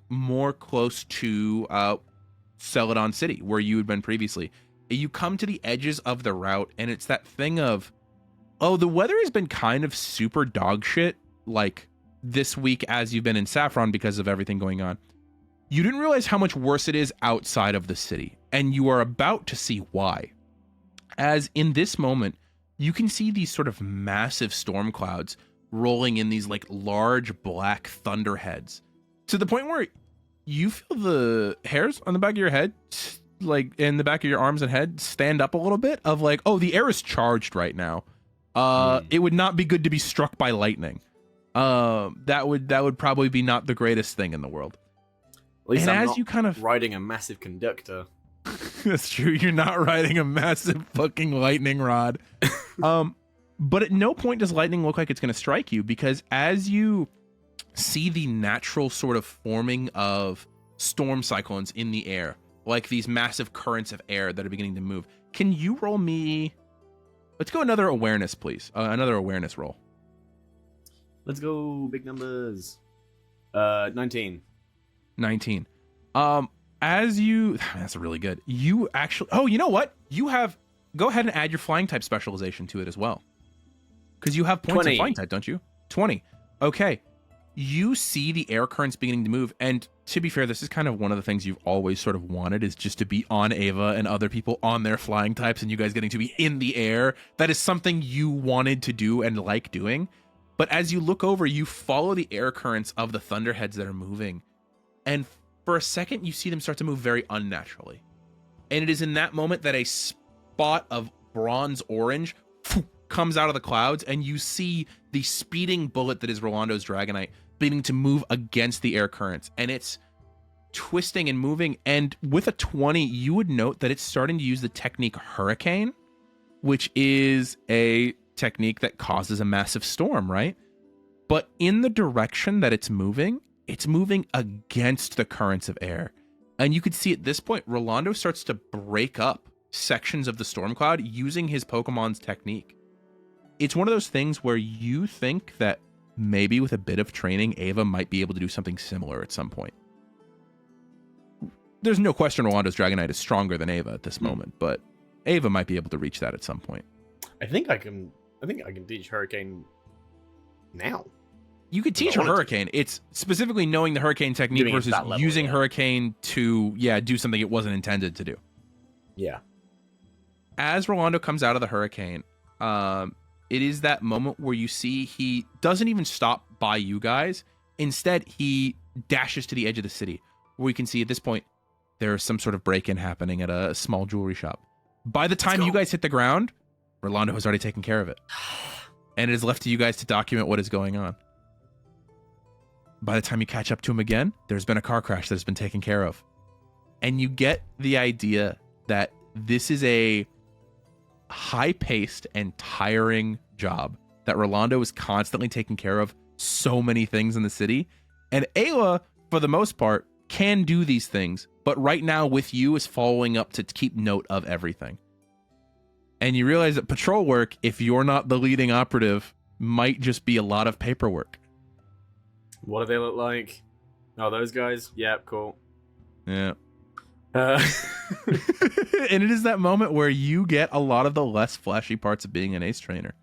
more close to Celadon City, where you had been previously. You come to the edges of the route, and it's that thing of, the weather has been kind of super dog shit, like this week as you've been in Saffron because of everything going on. You didn't realize how much worse it is outside of the city, and you are about to see why. As in this moment, you can see these sort of massive storm clouds rolling in these like large black thunderheads, to the point where you feel the hairs on the back of your head, like in the back of your arms and head, stand up a little bit of like, oh, the air is charged right now. It would not be good to be struck by lightning. That would probably be not the greatest thing in the world. At least And I'm as not you kind of riding a massive conductor. That's true. You're not riding a massive fucking lightning rod. But at no point does lightning look like it's going to strike you, because as you see the natural sort of forming of storm cyclones in the air, like these massive currents of air that are beginning to move, can you roll me? Let's go another awareness, please. Another awareness roll. Let's go big numbers. 19. 19. As you, that's really good. You actually, oh, you know what? You have, go ahead and add your flying type specialization to it as well. Because you have points 20. of flying type, don't you? 20. Okay. You see the air currents beginning to move. And to be fair, this is kind of one of the things you've always sort of wanted, is just to be on Ava and other people on their flying types and you guys getting to be in the air. That is something you wanted to do and like doing. But as you look over, you follow the air currents of the thunderheads that are moving. And for a second, you see them start to move very unnaturally. And it is in that moment that a spot of bronze orange comes out of the clouds, and you see the speeding bullet that is Rolando's Dragonite beginning to move against the air currents. And it's twisting and moving. And with a 20, you would note that it's starting to use the technique Hurricane, which is a technique that causes a massive storm, right? But in the direction that it's moving against the currents of air. And you could see at this point, Rolando starts to break up sections of the storm cloud using his Pokemon's technique. It's one of those things where you think that maybe with a bit of training, Ava might be able to do something similar at some point. There's no question Rolando's Dragonite is stronger than Ava at this moment, but Ava might be able to reach that at some point. I think I can teach Hurricane now. You could teach a Hurricane. It's specifically knowing the Hurricane technique Doing it versus that level, using yeah. Hurricane to, do something it wasn't intended to do. Yeah. As Rolando comes out of the Hurricane, it is that moment where you see he doesn't even stop by you guys. Instead, he dashes to the edge of the city, where you can see at this point, there's some sort of break-in happening at a small jewelry shop. By the time you guys hit the ground, Rolando has already taken care of it. And it is left to you guys to document what is going on. By the time you catch up to him again, there's been a car crash that has been taken care of. And you get the idea that this is a high-paced and tiring job, that Rolando is constantly taking care of so many things in the city. And Ayla, for the most part, can do these things, but right now with you is following up to keep note of everything. And you realize that patrol work, if you're not the leading operative, might just be a lot of paperwork. What do they look like? Oh, those guys? Yep, cool. Yeah. And it is that moment where you get a lot of the less flashy parts of being an Ace Trainer.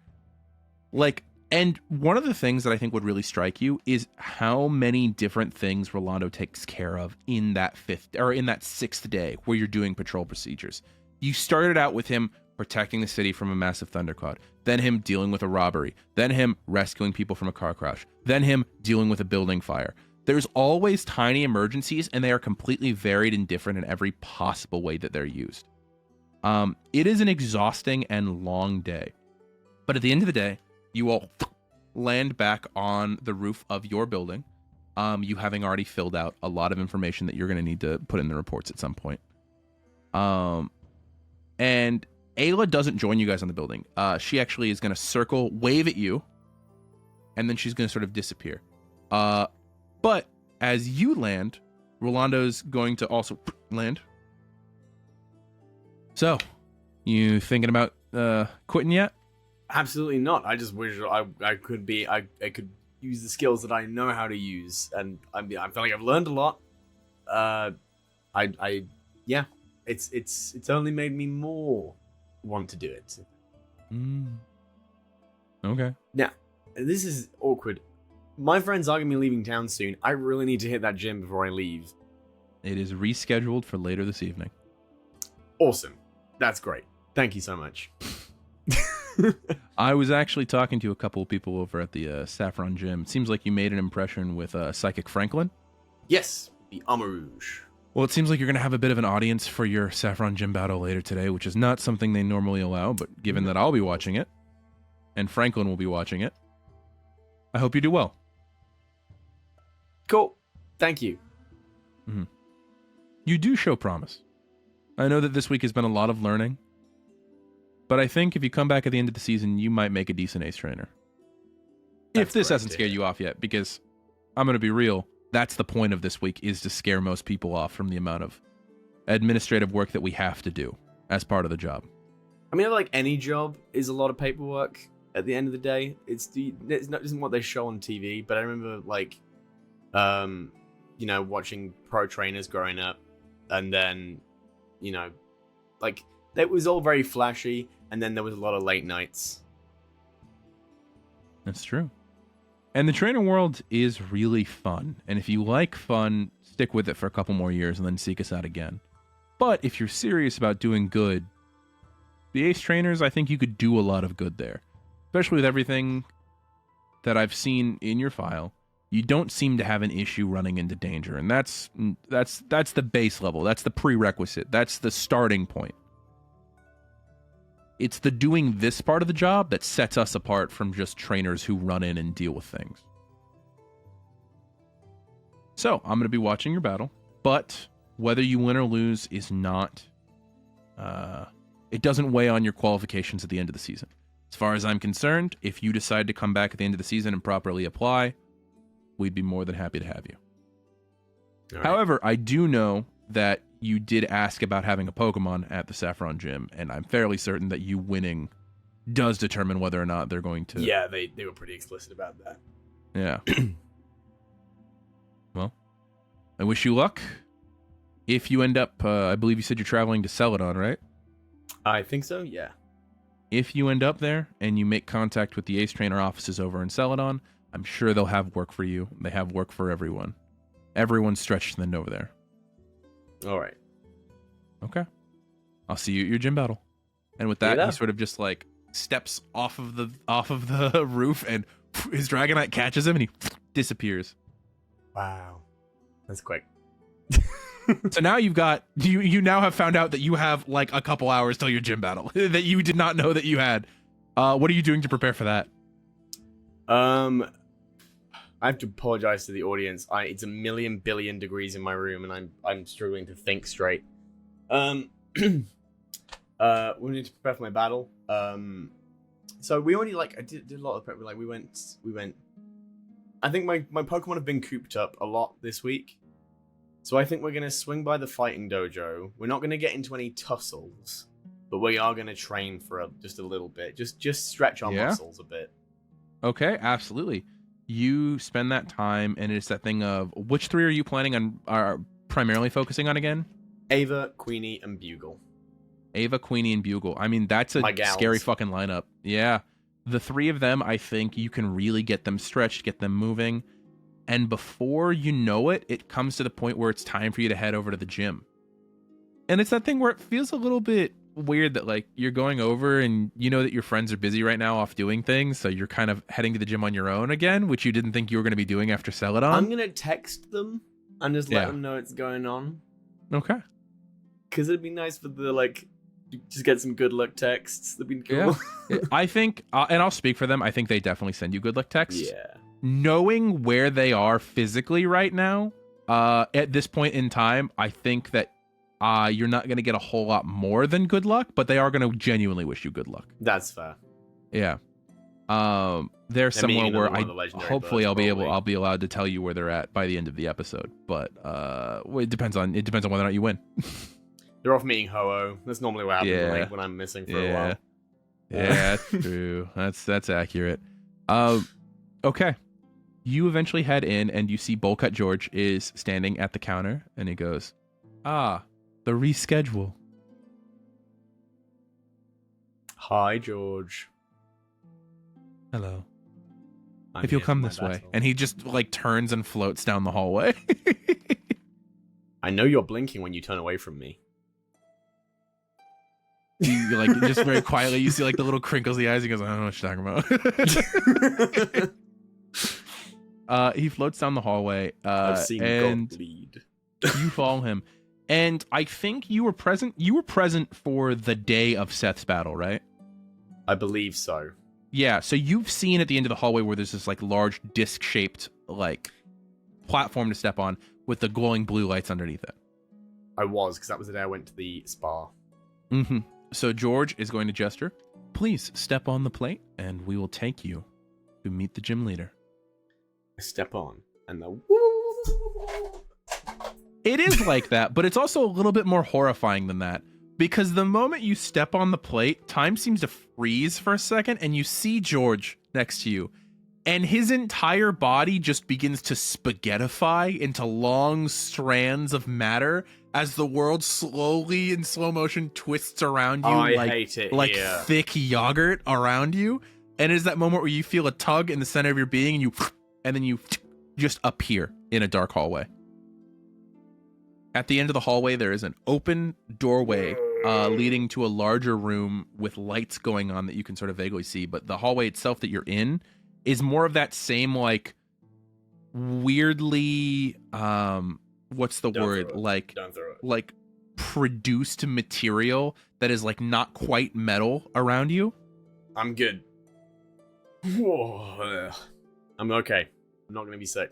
Like, and one of the things that I think would really strike you is how many different things Rolando takes care of in that sixth day where you're doing patrol procedures. You started out with him protecting the city from a massive thundercloud, then him dealing with a robbery, then him rescuing people from a car crash, then him dealing with a building fire. There's always tiny emergencies, and they are completely varied and different in every possible way that they're used. It is an exhausting and long day. But at the end of the day, you all land back on the roof of your building, you having already filled out a lot of information that you're going to need to put in the reports at some point. And Ayla doesn't join you guys on the building. She actually is going to circle, wave at you, and then she's going to sort of disappear. But as you land, Rolando's going to also land. So, you thinking about quitting yet? Absolutely not. I just wish I could use the skills that I know how to use, and I feel like I've learned a lot. It's only made me more want to do it. Okay. Now, this is awkward. My friends are going to be leaving town soon. I really need to hit that gym before I leave. It is rescheduled for later this evening. Awesome. That's great. Thank you so much. I was actually talking to a couple of people over at the Saffron Gym. It seems like you made an impression with Psychic Franklin. Yes, the Amarouge. Well, it seems like you're going to have a bit of an audience for your Saffron Gym battle later today, which is not something they normally allow, but given that I'll be watching it, and Franklin will be watching it. I hope you do well. Cool. Thank you. You do show promise. I know that this week has been a lot of learning, but I think if you come back at the end of the season, you might make a decent Ace Trainer. If this hasn't scared you off yet, because I'm going to be real, that's the point of this week, is to scare most people off from the amount of administrative work that we have to do as part of the job. I mean, like any job is a lot of paperwork at the end of the day. It's not isn't what they show on TV, but I remember like, watching pro trainers growing up, and then, like it was all very flashy, and then there was a lot of late nights. That's true. And the trainer world is really fun. And if you like fun, stick with it for a couple more years and then seek us out again. But if you're serious about doing good, the Ace Trainers, I think you could do a lot of good there. Especially with everything that I've seen in your file. You don't seem to have an issue running into danger. And that's the base level. That's the prerequisite. That's the starting point. It's the doing this part of the job that sets us apart from just trainers who run in and deal with things. So, I'm going to be watching your battle, but whether you win or lose is not... it doesn't weigh on your qualifications at the end of the season. As far as I'm concerned, if you decide to come back at the end of the season and properly apply, we'd be more than happy to have you. All right. However, I do know that you did ask about having a Pokemon at the Saffron Gym, and I'm fairly certain that you winning does determine whether or not they're going to... Yeah, they were pretty explicit about that. Yeah. Well, I wish you luck. If you end up, I believe you said you're traveling to Celadon, right? I think so, yeah. If you end up there and you make contact with the Ace Trainer offices over in Celadon, I'm sure they'll have work for you. They have work for everyone. Everyone's stretched thin over there. All right. Okay. I'll see you at your gym battle. And with that, Yeah. he sort of just like steps off of the roof, and his Dragonite catches him and he disappears. Wow. That's quick. So now you now have found out that you have like a couple hours till your gym battle that you did not know that you had. What are you doing to prepare for that? I have to apologize to the audience. It's a million billion degrees in my room, and I'm struggling to think straight. We need to prepare for my battle. So we already I did a lot of prep. Like we went. I think my Pokemon have been cooped up a lot this week, so I think we're gonna swing by the fighting dojo. We're not gonna get into any tussles, but we are gonna train for just a little bit. Just stretch our muscles a bit. Okay, absolutely. You spend that time, and it's that thing of which three are you planning on are primarily focusing on again? Ava, Queenie, and Bugle. Ava, Queenie, and Bugle. I mean, that's a My gals. scary fucking lineup. Yeah. The three of them, I think you can really get them stretched, get them moving. And before you know it, it comes to the point where it's time for you to head over to the gym. And it's that thing where it feels a little bit weird that like you're going over and you know that your friends are busy right now off doing things, so you're kind of heading to the gym on your own again, which you didn't think you were going to be doing after Celadon. I'm gonna text them and just let them know it's going on. Okay. Because it'd be nice for the just get some good luck texts. That'd be cool. Yeah. I think, and I'll speak for them, I think they definitely send you good luck texts. Yeah. Knowing where they are physically right now, at this point in time, I think that you're not going to get a whole lot more than good luck, but they are going to genuinely wish you good luck. That's fair. Yeah. They're somewhere where hopefully I'll be allowed to tell you where they're at by the end of the episode, but it depends on whether or not you win. They're off meeting Ho-Oh. That's normally what happens when I'm missing for a while. Yeah, that's true. That's accurate. Okay. You eventually head in and you see Bowl Cut George is standing at the counter and he goes, the reschedule. Hi, George. Hello. I'm if you'll here come for my this way. battle. And he just turns and floats down the hallway. I know you're blinking when you turn away from me. You just very quietly, you see the little crinkles of the eyes. He goes, I don't know what you're talking about. He floats down the hallway. I've seen and God bleed. You follow him. And I think you were present. You were present for the day of Seth's battle, right? I believe so. Yeah, so you've seen at the end of the hallway where there's this like large disc-shaped like platform to step on with the glowing blue lights underneath it. I was, because that was the day I went to the spa. Mm-hmm. So George is going to gesture. Please step on the plate, and we will take you to meet the gym leader. I step on, and the It is like that, but it's also a little bit more horrifying than that. Because the moment you step on the plate, time seems to freeze for a second, and you see George next to you. And his entire body just begins to spaghettify into long strands of matter as the world slowly in slow motion twists around you I hate it like here. thick yogurt around you. And it is that moment where you feel a tug in the center of your being and then you just appear in a dark hallway. At the end of the hallway, there is an open doorway leading to a larger room with lights going on that you can sort of vaguely see. But the hallway itself that you're in is more of that same like weirdly what's the word, like produced material that is like not quite metal around you. I'm good. Whoa. I'm okay. I'm not gonna be sick.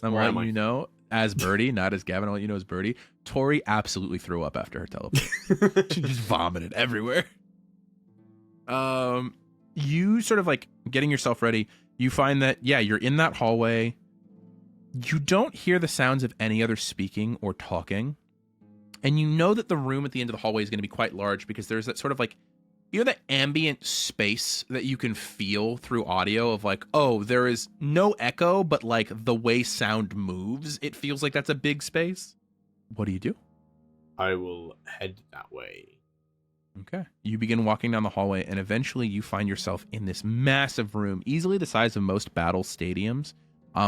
I'm Where am letting I? you know as Birdie, not as Gavin. I'll let you know as Birdie. Torie absolutely threw up after her teleport. She just vomited everywhere. You sort of like getting yourself ready. You find that, yeah, you're in that hallway. You don't hear the sounds of any other speaking or talking. And you know that the room at the end of the hallway is going to be quite large because there's that sort of like, you know, that ambient space that you can feel through audio of like, oh, there is no echo, but like the way sound moves, it feels like that's a big space. What do you do? I will head that way. Okay. You begin walking down the hallway, and eventually you find yourself in this massive room, easily the size of most battle stadiums,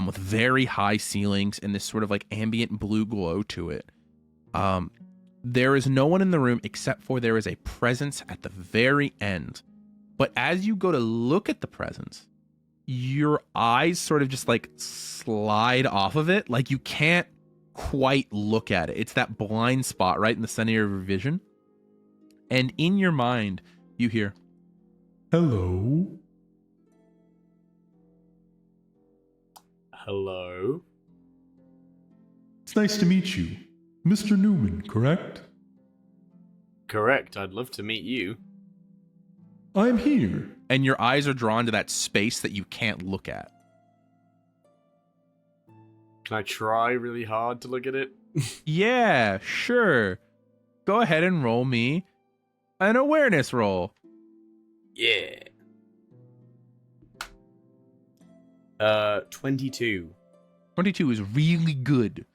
with very high ceilings and this sort of like ambient blue glow to it. There is no one in the room except for there is a presence at the very end. But as you go to look at the presence, your eyes sort of just like slide off of it. Like you can't quite look at it. It's that blind spot right in the center of your vision. And in your mind, you hear, Hello? Hello? It's nice to meet you. Mr. Newman, correct? Correct. I'd love to meet you. I'm here. and your eyes are drawn to that space that you can't look at. Can I try really hard to look at it? Yeah, sure. Go ahead and roll me an awareness roll. Yeah. 22. 22 is really good.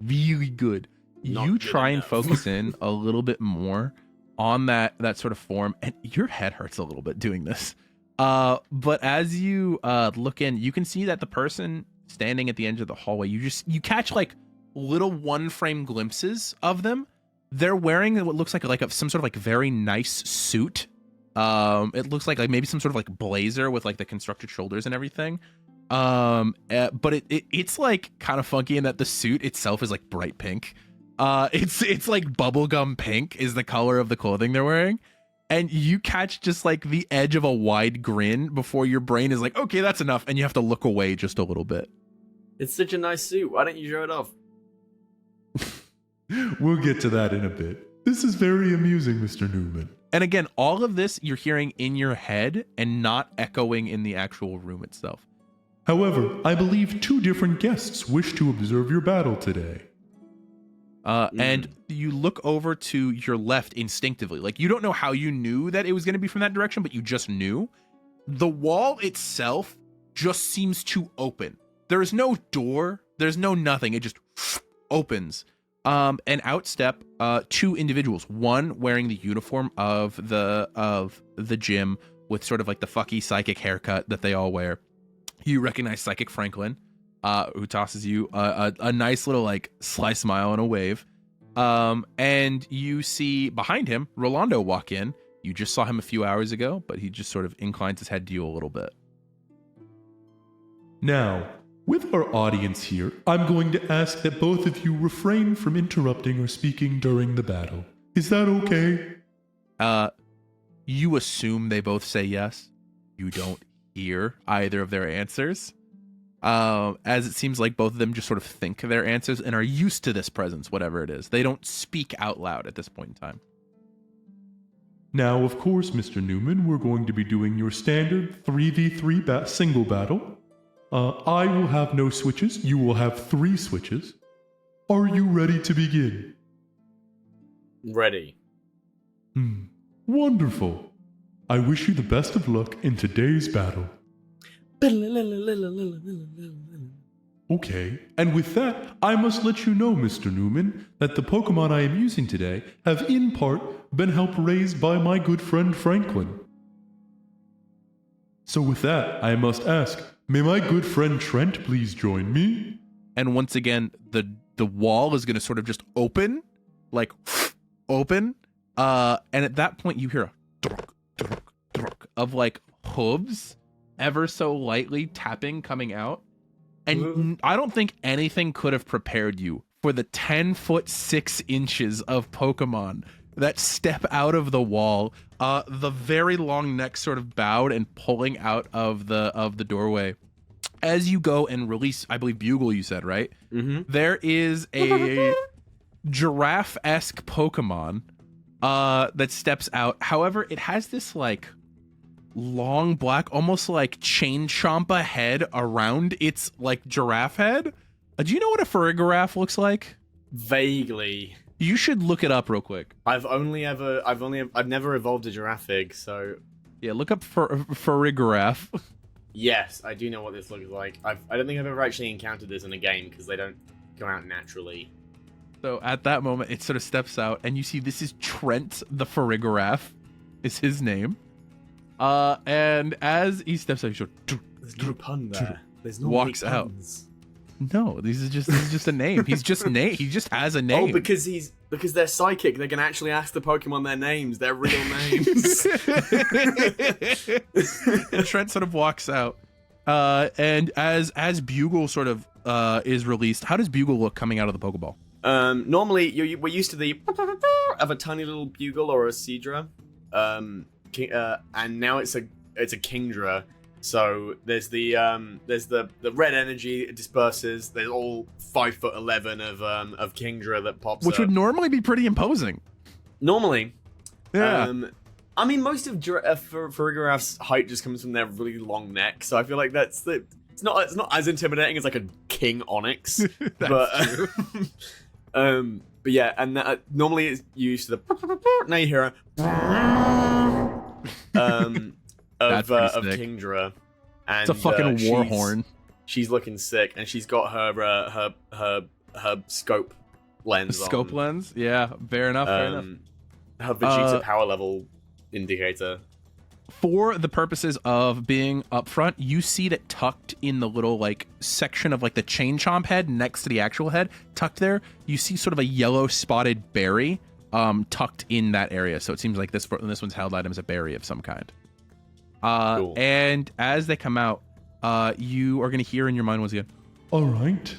Really good. Not You good try and enough. focus in a little bit more on that sort of form, and your head hurts a little bit doing this. But as you look in, you can see that the person standing at the end of the hallway, you catch like little one frame glimpses of them. They're wearing what looks like some sort of like very nice suit. It looks like maybe some sort of like blazer with like the constructed shoulders and everything. But it's like kind of funky in that the suit itself is like bright pink. It's like bubblegum pink is the color of the clothing they're wearing. And you catch just like the edge of a wide grin before your brain is like, okay, that's enough. And you have to look away just a little bit. It's such a nice suit. Why don't you show it off? We'll get to that in a bit. This is very amusing, Mr. Newman. And again, all of this you're hearing in your head and not echoing in the actual room itself. However, I believe 2 different guests wish to observe your battle today. And you look over to your left instinctively. Like, you don't know how you knew that it was going to be from that direction, but you just knew. The wall itself just seems to open. There is no door. There's no nothing. It just opens. And out step 2 individuals. One wearing the uniform of the gym with sort of like the fucky psychic haircut that they all wear. You recognize Psychic Franklin, who tosses you a nice little like sly smile and a wave. And you see behind him Rolando walk in. You just saw him a few hours ago, but he just sort of inclines his head to you a little bit. Now, with our audience here, I'm going to ask that both of you refrain from interrupting or speaking during the battle. Is that okay? You assume they both say yes. You don't hear either of their answers. As it seems like both of them just sort of think their answers and are used to this presence, whatever it is. They don't speak out loud at this point in time. Now, of course, Mr. Newman, we're going to be doing your standard 3v3 single battle. I will have no switches. You will have 3 switches. Are you ready to begin? Ready. Wonderful. I wish you the best of luck in today's battle. Okay, and with that, I must let you know, Mr. Newman, that the Pokemon I am using today have in part been helped raised by my good friend Franklin. So with that, I must ask, may my good friend Trent please join me? And once again, the wall is going to sort of just open, like open. And at that point, you hear a drunk, drunk, drunk of like hooves ever so lightly tapping coming out. And I don't think anything could have prepared you for the 10 foot 6 inches of Pokemon that step out of the wall. The very long neck sort of bowed and pulling out of the doorway. As you go and release, I believe Bugle, you said, right? Mm-hmm. There is a giraffe-esque Pokemon that steps out. However, it has this like long black, almost like chain chompa head around its like giraffe head. Do you know what a Farigiraf looks like? Vaguely. You should look it up real quick. I've never evolved a Giraffig, so Yeah, look up Farigiraf. yes, I do know what this looks like. I don't think I've ever actually encountered this in a game because they don't go out naturally. So at that moment, it sort of steps out, and you see this is Trent the Farigiraf, is his name. And as he steps out, he goes, There's no pun there. There's no walks out. No, this is just a name. He just has a name. Oh, because they're psychic. They can actually ask the Pokemon their names, their real names. And Trent sort of walks out. And as Bugle sort of is released, how does Bugle look coming out of the Pokeball? Normally we're used to the of a tiny little Bugle or a Seadra, and now it's a Kingdra. So there's the red energy it disperses. There's all 5'11" of Kingdra that pops Which up. would normally be pretty imposing. Normally, Yeah. I mean, most of Farigiraf's height just comes from their really long neck. So I feel like it's not as intimidating as like a King Onyx. That's true. But yeah, and that, normally it's used to the now you hear of sick. Kingdra, and It's a fucking war she's- horn. She's looking sick, and she's got her scope lens. Scope on. lens? Yeah, fair enough, fair enough. Her Vegeta power level indicator. For the purposes of being up front, you see that tucked in the little like section of like the chain chomp head next to the actual head, tucked there, you see sort of a yellow spotted berry tucked in that area. So it seems like this one's held item is a berry of some kind. Cool. And as they come out, you are going to hear in your mind once again, All right.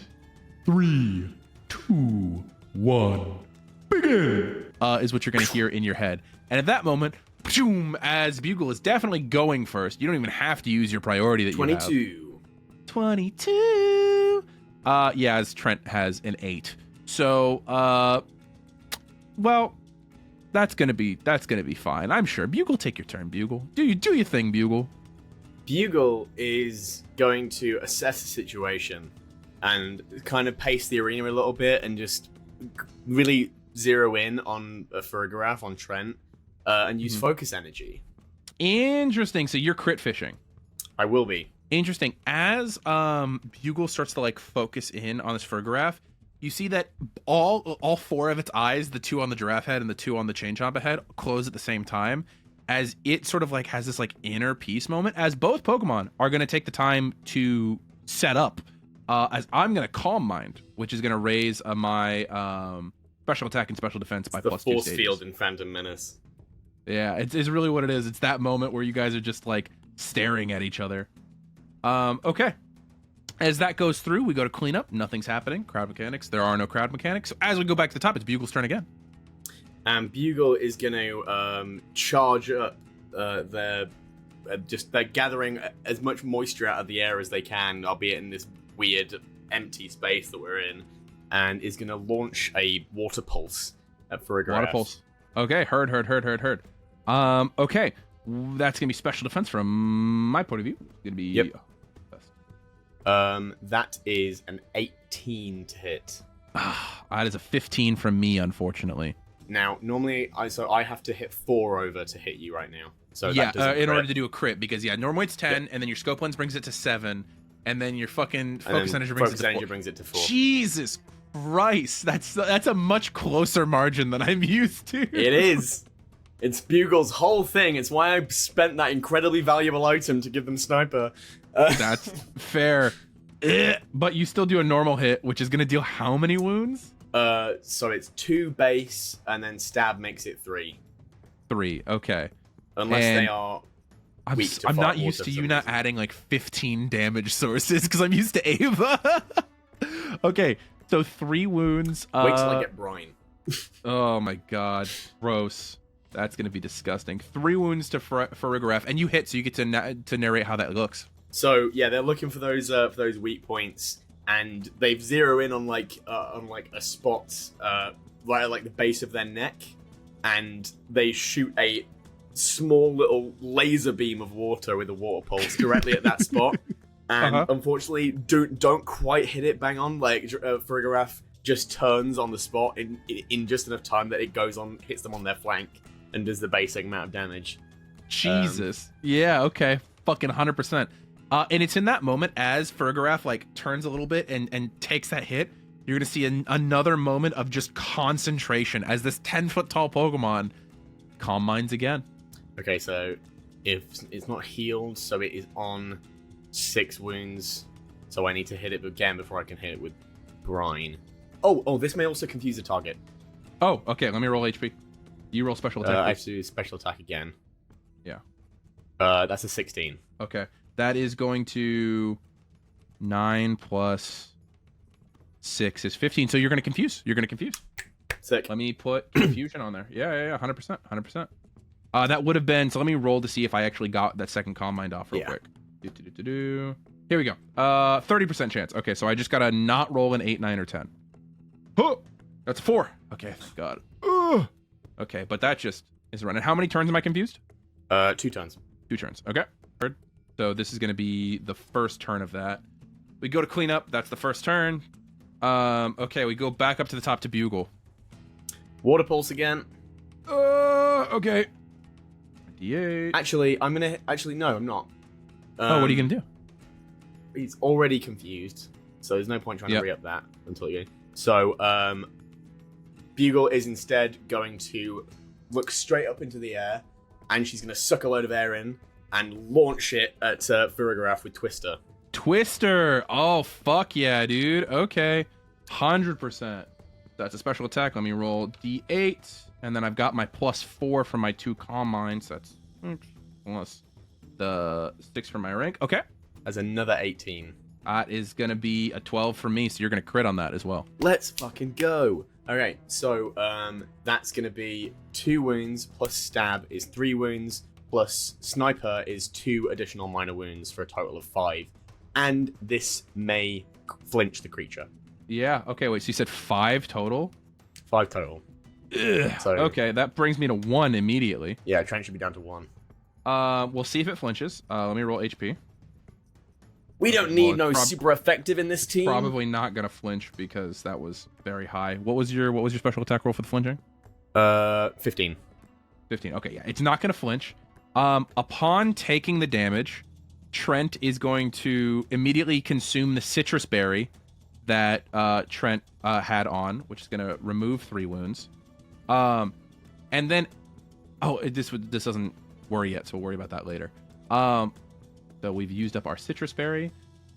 3, 2, 1, begin! is what you're going to hear in your head. And at that moment, boom, as Bugle is definitely going first, you don't even have to use your priority that you have. 22. Yeah, as Trent has an 8. So, well, that's gonna be fine. I'm sure. Bugle, take your turn, Bugle. Do your thing, Bugle. Bugle is going to assess the situation and kind of pace the arena a little bit and just really zero in on Farigiraf, on Trent, and use focus energy. Interesting. So you're crit fishing. I will be. Interesting. As Bugle starts to like focus in on this Farigiraf, you see that all 4 of its eyes, the 2 on the giraffe head and the 2 on the chain chompa head, close at the same time, as it sort of like has this like inner peace moment, as both Pokemon are going to take the time to set up. As I'm going to Calm Mind, which is going to raise my special attack and special defense by The plus force 2 stages. field in Phantom Menace. Yeah, it's really what it is. It's that moment where you guys are just like staring at each other. Okay. As that goes through, we go to cleanup. Nothing's happening. Crowd mechanics. There are no crowd mechanics. So as we go back to the top, it's Bugle's turn again. And Bugle is going to charge up their they're gathering as much moisture out of the air as they can, albeit in this weird empty space that we're in, and is going to launch a water pulse at Farigiraf. Water pulse. Okay, heard. Okay, that's gonna be special defense from my point of view. It's gonna be. Yep. That is an 18 to hit. That is a 15 from me, unfortunately. Now, normally, I have to hit 4 over to hit you right now. So yeah, that doesn't in order crit. to do a crit, because normally it's 10, and then your scope lens brings it to 7, and then your fucking focus And then energy brings focus it to energy 4. brings it to 4. Jesus Christ, that's a much closer margin than I'm used to. It is. It's Bugle's whole thing. It's why I spent that incredibly valuable item to give them sniper. That's fair. But you still do a normal hit, which is going to deal how many wounds? So it's 2 base, and then stab makes it 3. 3, okay. Unless And they are I'm weak to not water used for to some you not reason. adding like 15 damage sources, because I'm used to Ava. Okay, so 3 wounds. Wait till I get brine. Oh my god, gross. That's going to be disgusting. 3 wounds to Farigiraf, and you hit, so you get to narrate how that looks. So yeah, they're looking for those weak points, and they've zero in on like a spot right at like the base of their neck, and they shoot a small little laser beam of water with a water pulse directly at that spot, and unfortunately don't quite hit it bang on. Like Farigiraf just turns on the spot in just enough time that it hits them on their flank and does the basic amount of damage. Jesus. Yeah, okay. Fucking 100%. And it's in that moment as Farigiraf like turns a little bit and takes that hit, you're going to see another moment of just concentration as this 10-foot tall Pokemon calm minds again. Okay, so if it's not healed, so it is on 6 wounds, so I need to hit it again before I can hit it with brine. Oh, this may also confuse the target. Oh, okay. Let me roll HP. You roll special attack. I have to do special attack again. Yeah. That's a 16. Okay. That is going to 9 plus 6 is 15. So you're going to confuse. Sick. Let me put confusion on there. Yeah. 100%. 100%. That would have been, so let me roll to see if I actually got that second calm mind off real quick. Here we go. 30% chance. Okay, so I just got to not roll an 8, 9, or 10. Oh, that's a 4. Okay, thank God. Okay, but that just is running. How many turns am I confused? 2 turns. 2 turns. Okay. Heard. So this is going to be the first turn of that. We go to clean up. That's the first turn. Okay, we go back up to the top to Bugle. Water pulse again. Okay. 28. Actually, no, I'm not. What are you going to do? He's already confused, so there's no point trying Yep. to re-up that until you. So, Bugle is instead going to look straight up into the air, and she's going to suck a load of air in and launch it at Farigiraf with Twister. Twister. Oh, fuck yeah, dude. Okay. 100%. That's a special attack. Let me roll D8. And then I've got my +4 from my 2 calm minds. That's plus the 6 from my rank. Okay. As another 18. That is going to be a 12 for me, so you're going to crit on that as well. Let's fucking go. Okay, so that's going to be 2 wounds plus stab is 3 wounds plus sniper is 2 additional minor wounds for a total of 5. And this may flinch the creature. Yeah. Okay, wait, so you said 5 total? 5 total. Ugh. So, Okay, that brings me to 1 immediately. Yeah, Trent should be down to 1. We'll see if it flinches. Let me roll HP. We don't need Well, no super effective in this team. Probably not gonna flinch because that was very high. What was your special attack roll for the flinching? 15. 15. Okay, yeah, it's not gonna flinch. Upon taking the damage, Trent is going to immediately consume the citrus berry that Trent had on, which is gonna remove 3 wounds. And then, this doesn't worry yet, so we'll worry about that later. So we've used up our citrus berry.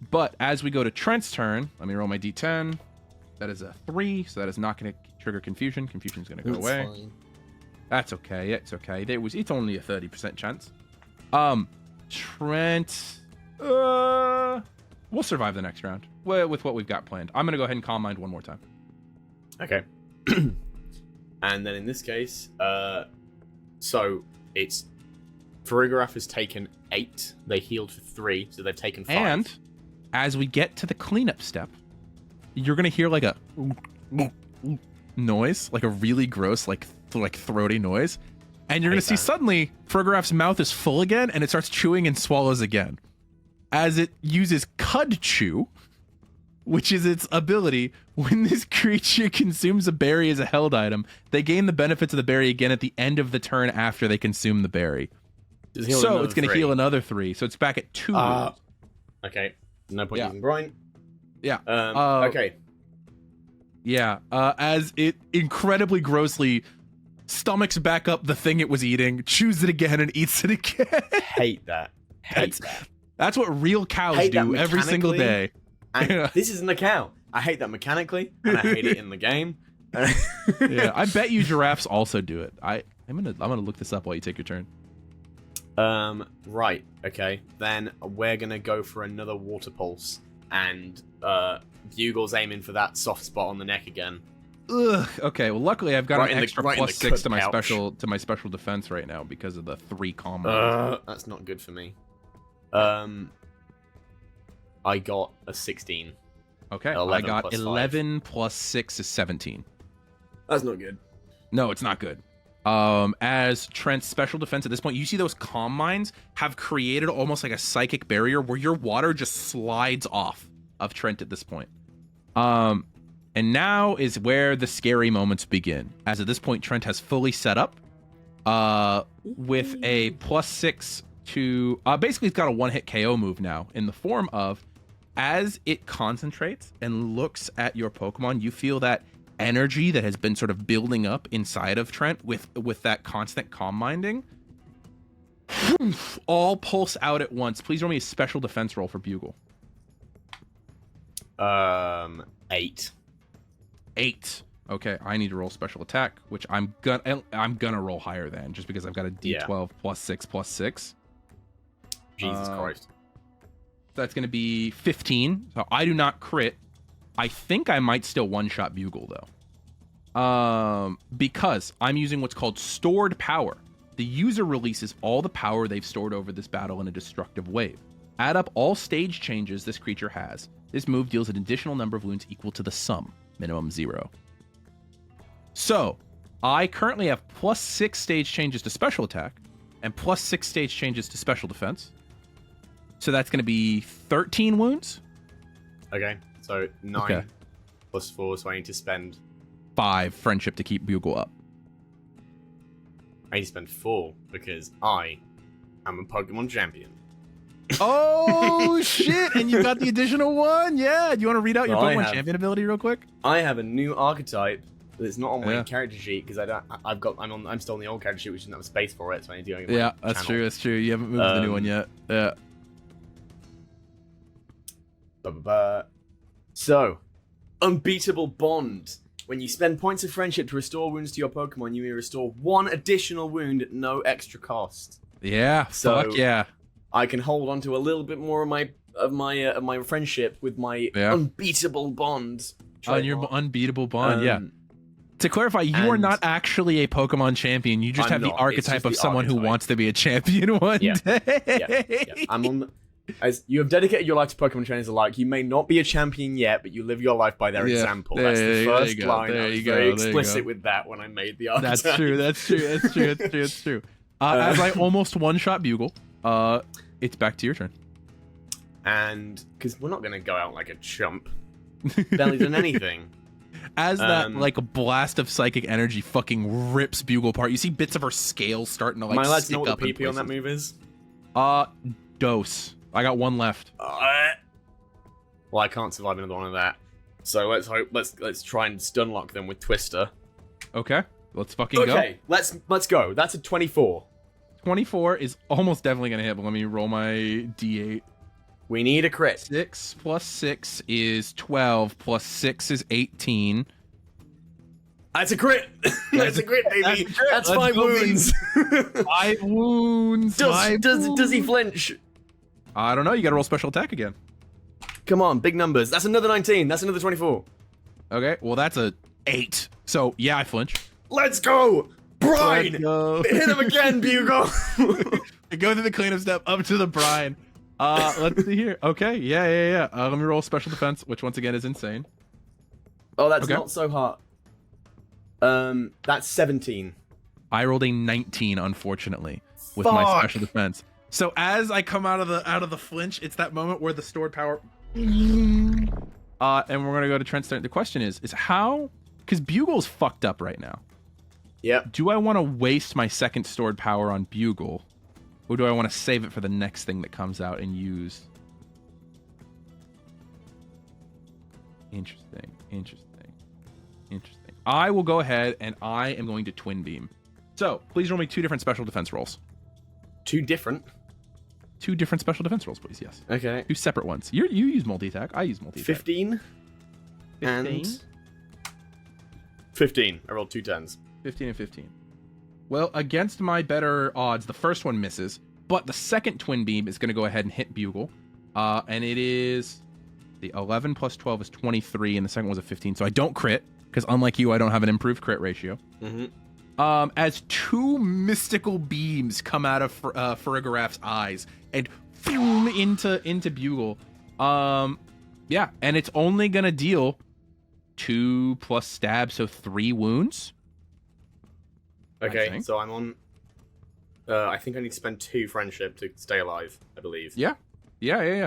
But as we go to Trent's turn, let me roll my d10. That is a 3, so that is not going to trigger confusion. Confusion's going to go That's away. fine. That's okay. It's okay. It's only a 30% chance. Trent, we'll survive the next round with what we've got planned. I'm going to go ahead and calm mind one more time. Okay. And then in this case, so it's Farigarath has taken 8. They healed for 3, so they've taken 5. And as we get to the cleanup step, you're gonna hear like a noise, like a really gross, like throaty noise, and you're gonna see suddenly Farigarath's mouth is full again, and it starts chewing and swallows again, as it uses Cud Chew, which is its ability. When this creature consumes a berry as a held item, they gain the benefits of the berry again at the end of the turn after they consume the berry. So it's going to heal another 3. So it's back at 2 wounds. Okay. No point using groin. Yeah. Okay. Yeah. As it incredibly grossly stomachs back up the thing it was eating, chews it again, and eats it again. Hate that. Hate that. That's what real cows Hate do every single day. And this isn't a cow. I hate that mechanically, and I hate it in the game. Yeah, I bet you giraffes also do it. I'm gonna look this up while you take your turn. Right, okay. Then we're gonna go for another water pulse, and Bugle's aiming for that soft spot on the neck again. Ugh. Okay. Well, luckily I've got an extra plus 6 to my pouch. special defense right now because of the 3 combos. That's not good for me. I got a 16. Okay. I got 11 plus 6 is 17. That's not good. No, it's not good. As Trent's special defense at this point, you see those comm mines have created almost like a psychic barrier where your water just slides off of Trent at this point. And now is where the scary moments begin. As at this point, Trent has fully set up with a plus 6 to... basically, it's got a one-hit KO move now in the form of, as it concentrates and looks at your Pokemon, you feel that energy that has been sort of building up inside of Trent with that constant calm minding all pulse out at once. Please roll me a special defense roll for Bugle. 8. 8. Okay, I need to roll special attack, which I'm gonna roll higher than, just because I've got a D12 plus 6 plus 6. Jesus Christ. That's gonna be 15. So I do not crit. I think I might still one-shot Bugle, though. Because I'm using what's called stored power. The user releases all the power they've stored over this battle in a destructive wave. Add up all stage changes this creature has. This move deals an additional number of wounds equal to the sum, minimum 0. So, I currently have plus 6 stage changes to special attack, and plus 6 stage changes to special defense. So that's going to be 13 wounds. Okay. So 9 plus 4, so I need to spend 5 friendship to keep Bugle up. I need to spend 4 because I am a Pokemon champion. Oh shit! And you got the additional one. Yeah. Do you want to read out your Well, Pokemon champion ability real quick? I have a new archetype that's not on my character sheet because I'm still on the old character sheet, which doesn't have a space for it, so I need to go. In my That's channel. true. That's true. You haven't moved to the new one yet. Yeah. So, Unbeatable Bond. When you spend points of friendship to restore wounds to your Pokemon, you may restore 1 additional wound at no extra cost. Yeah. So, fuck yeah. I can hold on to a little bit more of my friendship with my Unbeatable Bond. On your Unbeatable Bond, yeah. To clarify, you are not actually a Pokemon champion. You just have the archetype of someone who wants to be a champion one day. Yeah. I'm on. As you have dedicated your life to Pokemon trainers alike, you may not be a champion yet, but you live your life by their example. That's the first line. I was very explicit with that when I made the archetype. That's true. As I almost one-shot Bugle, it's back to your turn. And because we're not going to go out like a chump, barely done anything. As that like a blast of psychic energy fucking rips Bugle apart, you see bits of her scales starting to like. My lads stick know what up the PP on that move is. Dose. I got 1 left. Well, I can't survive another one of that. So let's hope. Let's try and stun lock them with Twister. Okay, let's fucking go. Okay, let's go. That's a 24. 24 is almost definitely gonna hit. But let me roll my D8. We need a crit. 6 plus 6 is 12. Plus 6 is 18. That's a crit. That's a crit, baby. That's 5 wounds. 5 wounds. Does he flinch? I don't know. You got to roll special attack again. Come on, big numbers. That's another 19. That's another 24. Okay, well that's a 8. So yeah, I flinch. Let's go, Brian. Let's go. Hit him again, Bugle. Go through the cleanup step up to the brine. Let's see here. Okay, yeah. Let me roll special defense, which once again is insane. Oh, that's Okay. not so hard. That's 17. I rolled a 19, unfortunately, with my special defense. So as I come out of the flinch, it's that moment where the stored power. And we're gonna go to Trent's turn. The question is how? Because Bugle's fucked up right now. Yep. Do I want to waste my second stored power on Bugle, or do I want to save it for the next thing that comes out and use? Interesting. I will go ahead and I am going to twin beam. So please roll me 2 different special defense rolls. 2 different. 2 different special defense rolls, please. Yes. Okay. 2 separate ones. You use multi-attack. I use multi-attack. 15. 15? And 15. I rolled 2 10s. 15 and 15. Well, against my better odds, the first one misses, but the second twin beam is going to go ahead and hit Bugle. And it is the 11 plus 12 is 23, and the second was a 15. So I don't crit, because unlike you, I don't have an improved crit ratio. As 2 mystical beams come out of Farigarath's eyes and boom into Bugle. Yeah, and it's only going to deal 2 plus stab, so 3 wounds. Okay, so I'm on. I think I need to spend 2 friendship to stay alive, I believe. Yeah.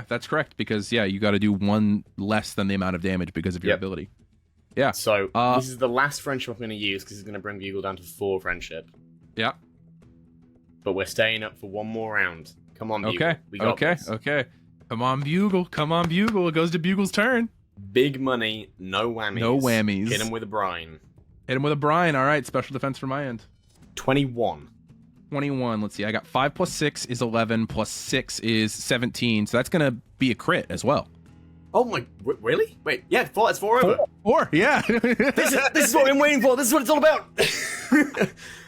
That's correct, because you got to do 1 less than the amount of damage because of your ability. Yeah. So this is the last friendship I'm going to use because it's going to bring Bugle down to 4 friendship. Yeah. But we're staying up for 1 more round. Come on, Bugle. Okay. We got this. Okay. Come on, Bugle. It goes to Bugle's turn. Big money, no whammies. No whammies. Hit him with a brine. Hit him with a brine. All right. Special defense from my end. 21. 21. Let's see. I got 5 plus 6 is 11 plus 6 is 17. So that's going to be a crit as well. Oh my, really? Wait, yeah, 4, that's 4 over. 4, yeah. This is what I'm waiting for. This is what it's all about.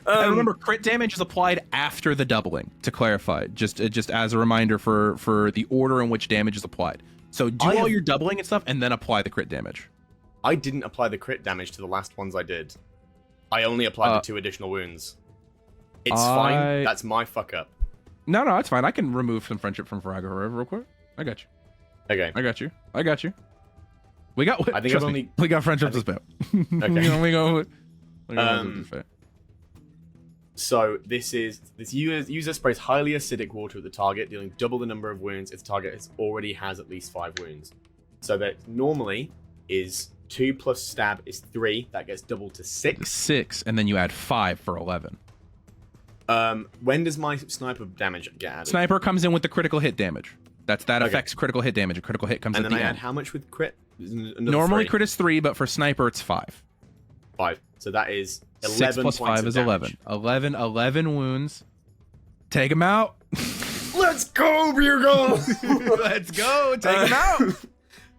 And remember, crit damage is applied after the doubling, to clarify, just as a reminder for the order in which damage is applied. So do all your doubling and stuff, and then apply the crit damage. I didn't apply the crit damage to the last ones I did. I only applied the 2 additional wounds. It's fine. That's my fuck up. No, it's fine. I can remove some friendship from Faragarath real quick. I got you. Okay. I got you. We got. I think I've only. We got friendship to spare. Okay. we go. So this user sprays highly acidic water at the target, dealing double the number of wounds if the target already has at least 5 wounds. So that normally is 2 plus stab is 3. That gets doubled to 6. 6, and then you add 5 for 11. When does my sniper damage get added? Sniper comes in with the critical hit damage. That affects critical hit damage. A critical hit comes and at then the I end. add how much with crit? Normally 3. Crit is 3, but for sniper it's 5. 5. So that is 11 6 plus 5 is 11. 11 wounds. Take him out. Let's go, Bugle! Let's go. Take him out.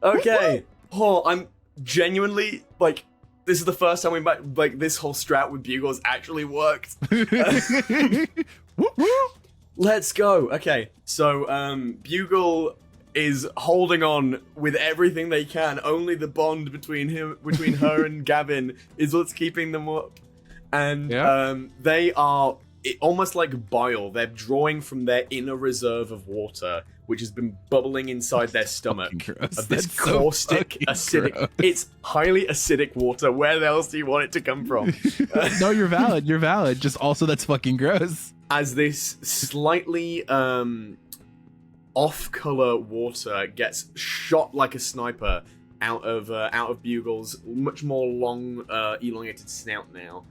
Okay. Oh, I'm genuinely like. This is the first time this whole strat with Bugle has actually worked. Let's go. Okay, so Bugle is holding on with everything they can. Only the bond between her and Gavin is what's keeping them up. And they are almost like bile. They're drawing from their inner reserve of water, which has been bubbling inside their stomach of this caustic, acidic. Gross. It's highly acidic water. Where else do you want it to come from? No, you're valid. You're valid. Just also that's fucking gross. As this slightly off-color water gets shot like a sniper out of Bugle's much more long, elongated snout now,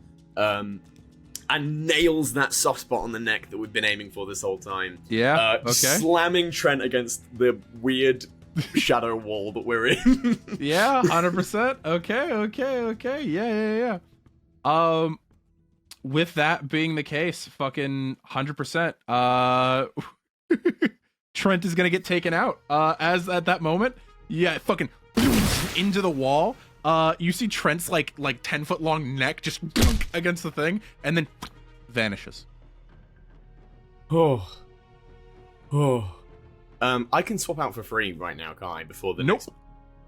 and nails that soft spot on the neck that we've been aiming for this whole time. Yeah. Okay. Slamming Trent against the weird shadow wall that we're in. Yeah, 100%. Okay. Yeah. With that being the case, fucking 100%. Trent is gonna get taken out. As at that moment, fucking into the wall. You see Trent's like 10-foot long neck just against the thing, and then vanishes. I can swap out for free right now, can't I? Before the Nope. next...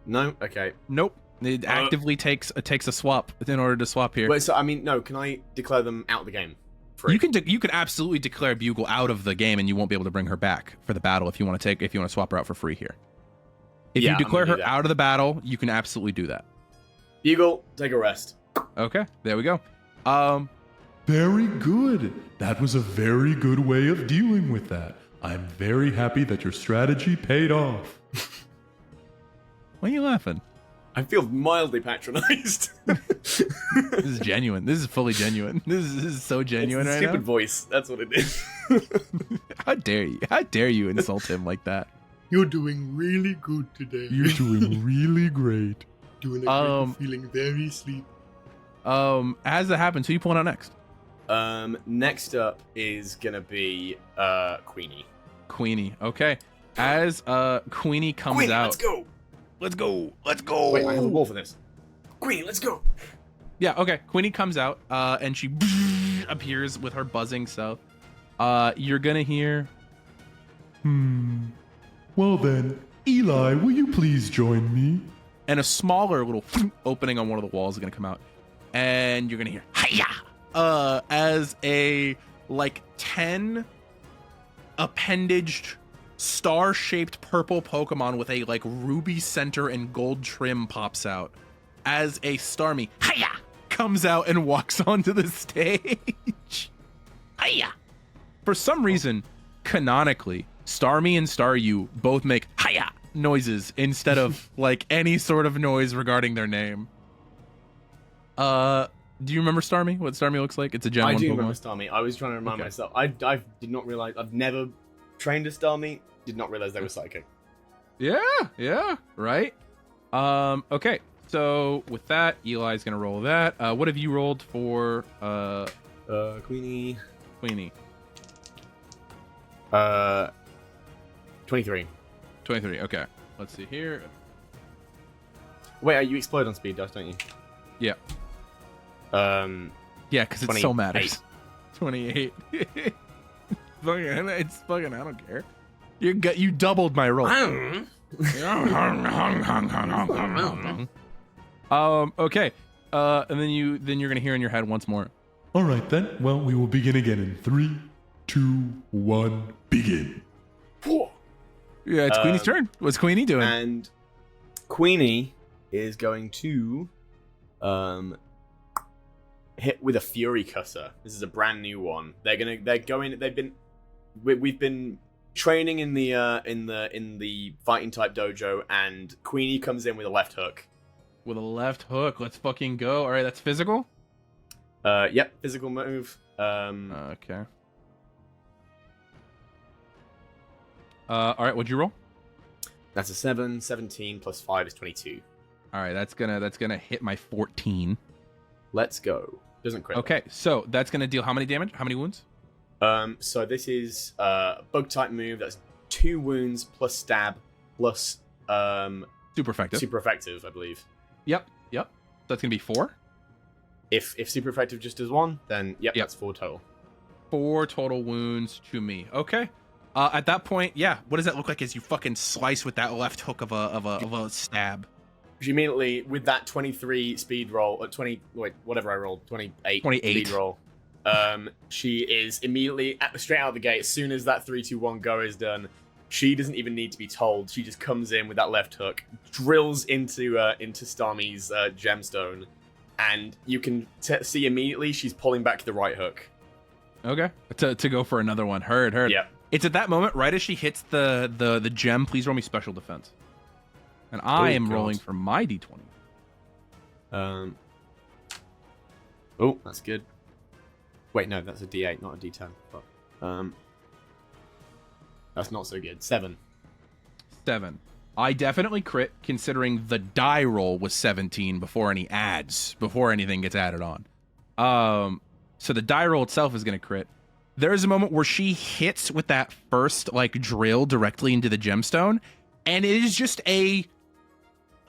No. Okay. Nope. It actively takes a swap in order to swap here. Wait. So I mean, no. Can I declare them out of the game? free. You can absolutely declare Bugle out of the game, and you won't be able to bring her back for the battle if you want to swap her out for free here. If Yeah, you I'm declare gonna her do that. out of the battle, you can absolutely do that. Bugle, take a rest. Okay, there we go. Very good. That was a very good way of dealing with that. I'm very happy that your strategy paid off. Why are you laughing? I feel mildly patronized. This is genuine. This is fully genuine. This is so genuine It's a right stupid now. voice. That's what it is. How dare you? How dare you insult him like that? You're doing really good today. You're doing really great. Doing a feeling very sleepy. As that happens, who you pulling out next? Next up is gonna be Queenie. Queenie. Okay. As Queenie comes Queenie, out. let's go. Let's go. Let's go. Wait, I have a wall for this. Queenie, let's go. Yeah, okay. Queenie comes out, and she appears with her buzzing self. You're gonna hear. Well then, Eli, will you please join me? And a smaller little opening on one of the walls is gonna come out, and you're gonna hear hiya as a like 10 appendaged star-shaped purple Pokemon with a like ruby center and gold trim pops out as a Starmie hiya comes out and walks onto the stage. Hiya. For some reason, canonically, Starmie and Staryu both make hiya noises instead of like any sort of noise regarding their name. Do you remember Starmie? What Starmie looks like? It's a Gen 1 I do Pokemon. remember Starmie. I was trying to remind Okay. myself. I did not realize. I've never trained a Starmie. Did not realize they were psychic. Yeah, right. Okay. So with that, Eli's gonna roll that. What have you rolled for Queenie. Queenie? 23. 23. Okay. Let's see here. Wait, you explode on speed dice, don't you? Yeah. Yeah, because it so 28. matters. 28. It's fucking. I don't care. You doubled my roll. Okay. And then you're gonna hear in your head once more. All right then. Well, we will begin again in 3, 2, 1, begin. Yeah, it's Queenie's turn. What's Queenie doing? And Queenie is going to hit with a Fury Cutter. This is a brand new one. We've been training in the fighting type dojo, and Queenie comes in with a left hook. With a left hook. Let's fucking go. All right, that's physical. Yep, physical move. Okay. All right, what'd you roll? That's a 7. 17 plus 5 is 22. All right, that's gonna hit my 14. Let's go. Doesn't crit. Okay, so that's gonna deal how many damage? How many wounds? So this is bug type move. That's 2 wounds plus stab plus Super effective. super effective, I believe. Yep. That's gonna be 4. If super effective just does 1, then yep. That's 4 total. 4 total wounds to me. Okay. At that point, yeah. What does that look like as you fucking slice with that left hook of a stab? She immediately, with that 23 speed roll, 20, wait, whatever I rolled, 28 speed roll, she is immediately, straight out of the gate, as soon as that 3, 2, 1 go is done, she doesn't even need to be told. She just comes in with that left hook, drills into Starmie's gemstone, and you can see immediately she's pulling back the right hook. Okay. To go for another one. Heard. Yeah. It's at that moment, right as she hits the gem, please roll me special defense. And I am God. rolling for my d20. Oh, that's good. Wait, no, that's a d8, not a d10. But, that's not so good. 7. 7. I definitely crit, considering the die roll was 17 before any adds, before anything gets added on. So the die roll itself is going to crit. There is a moment where she hits with that first like drill directly into the gemstone, and it is just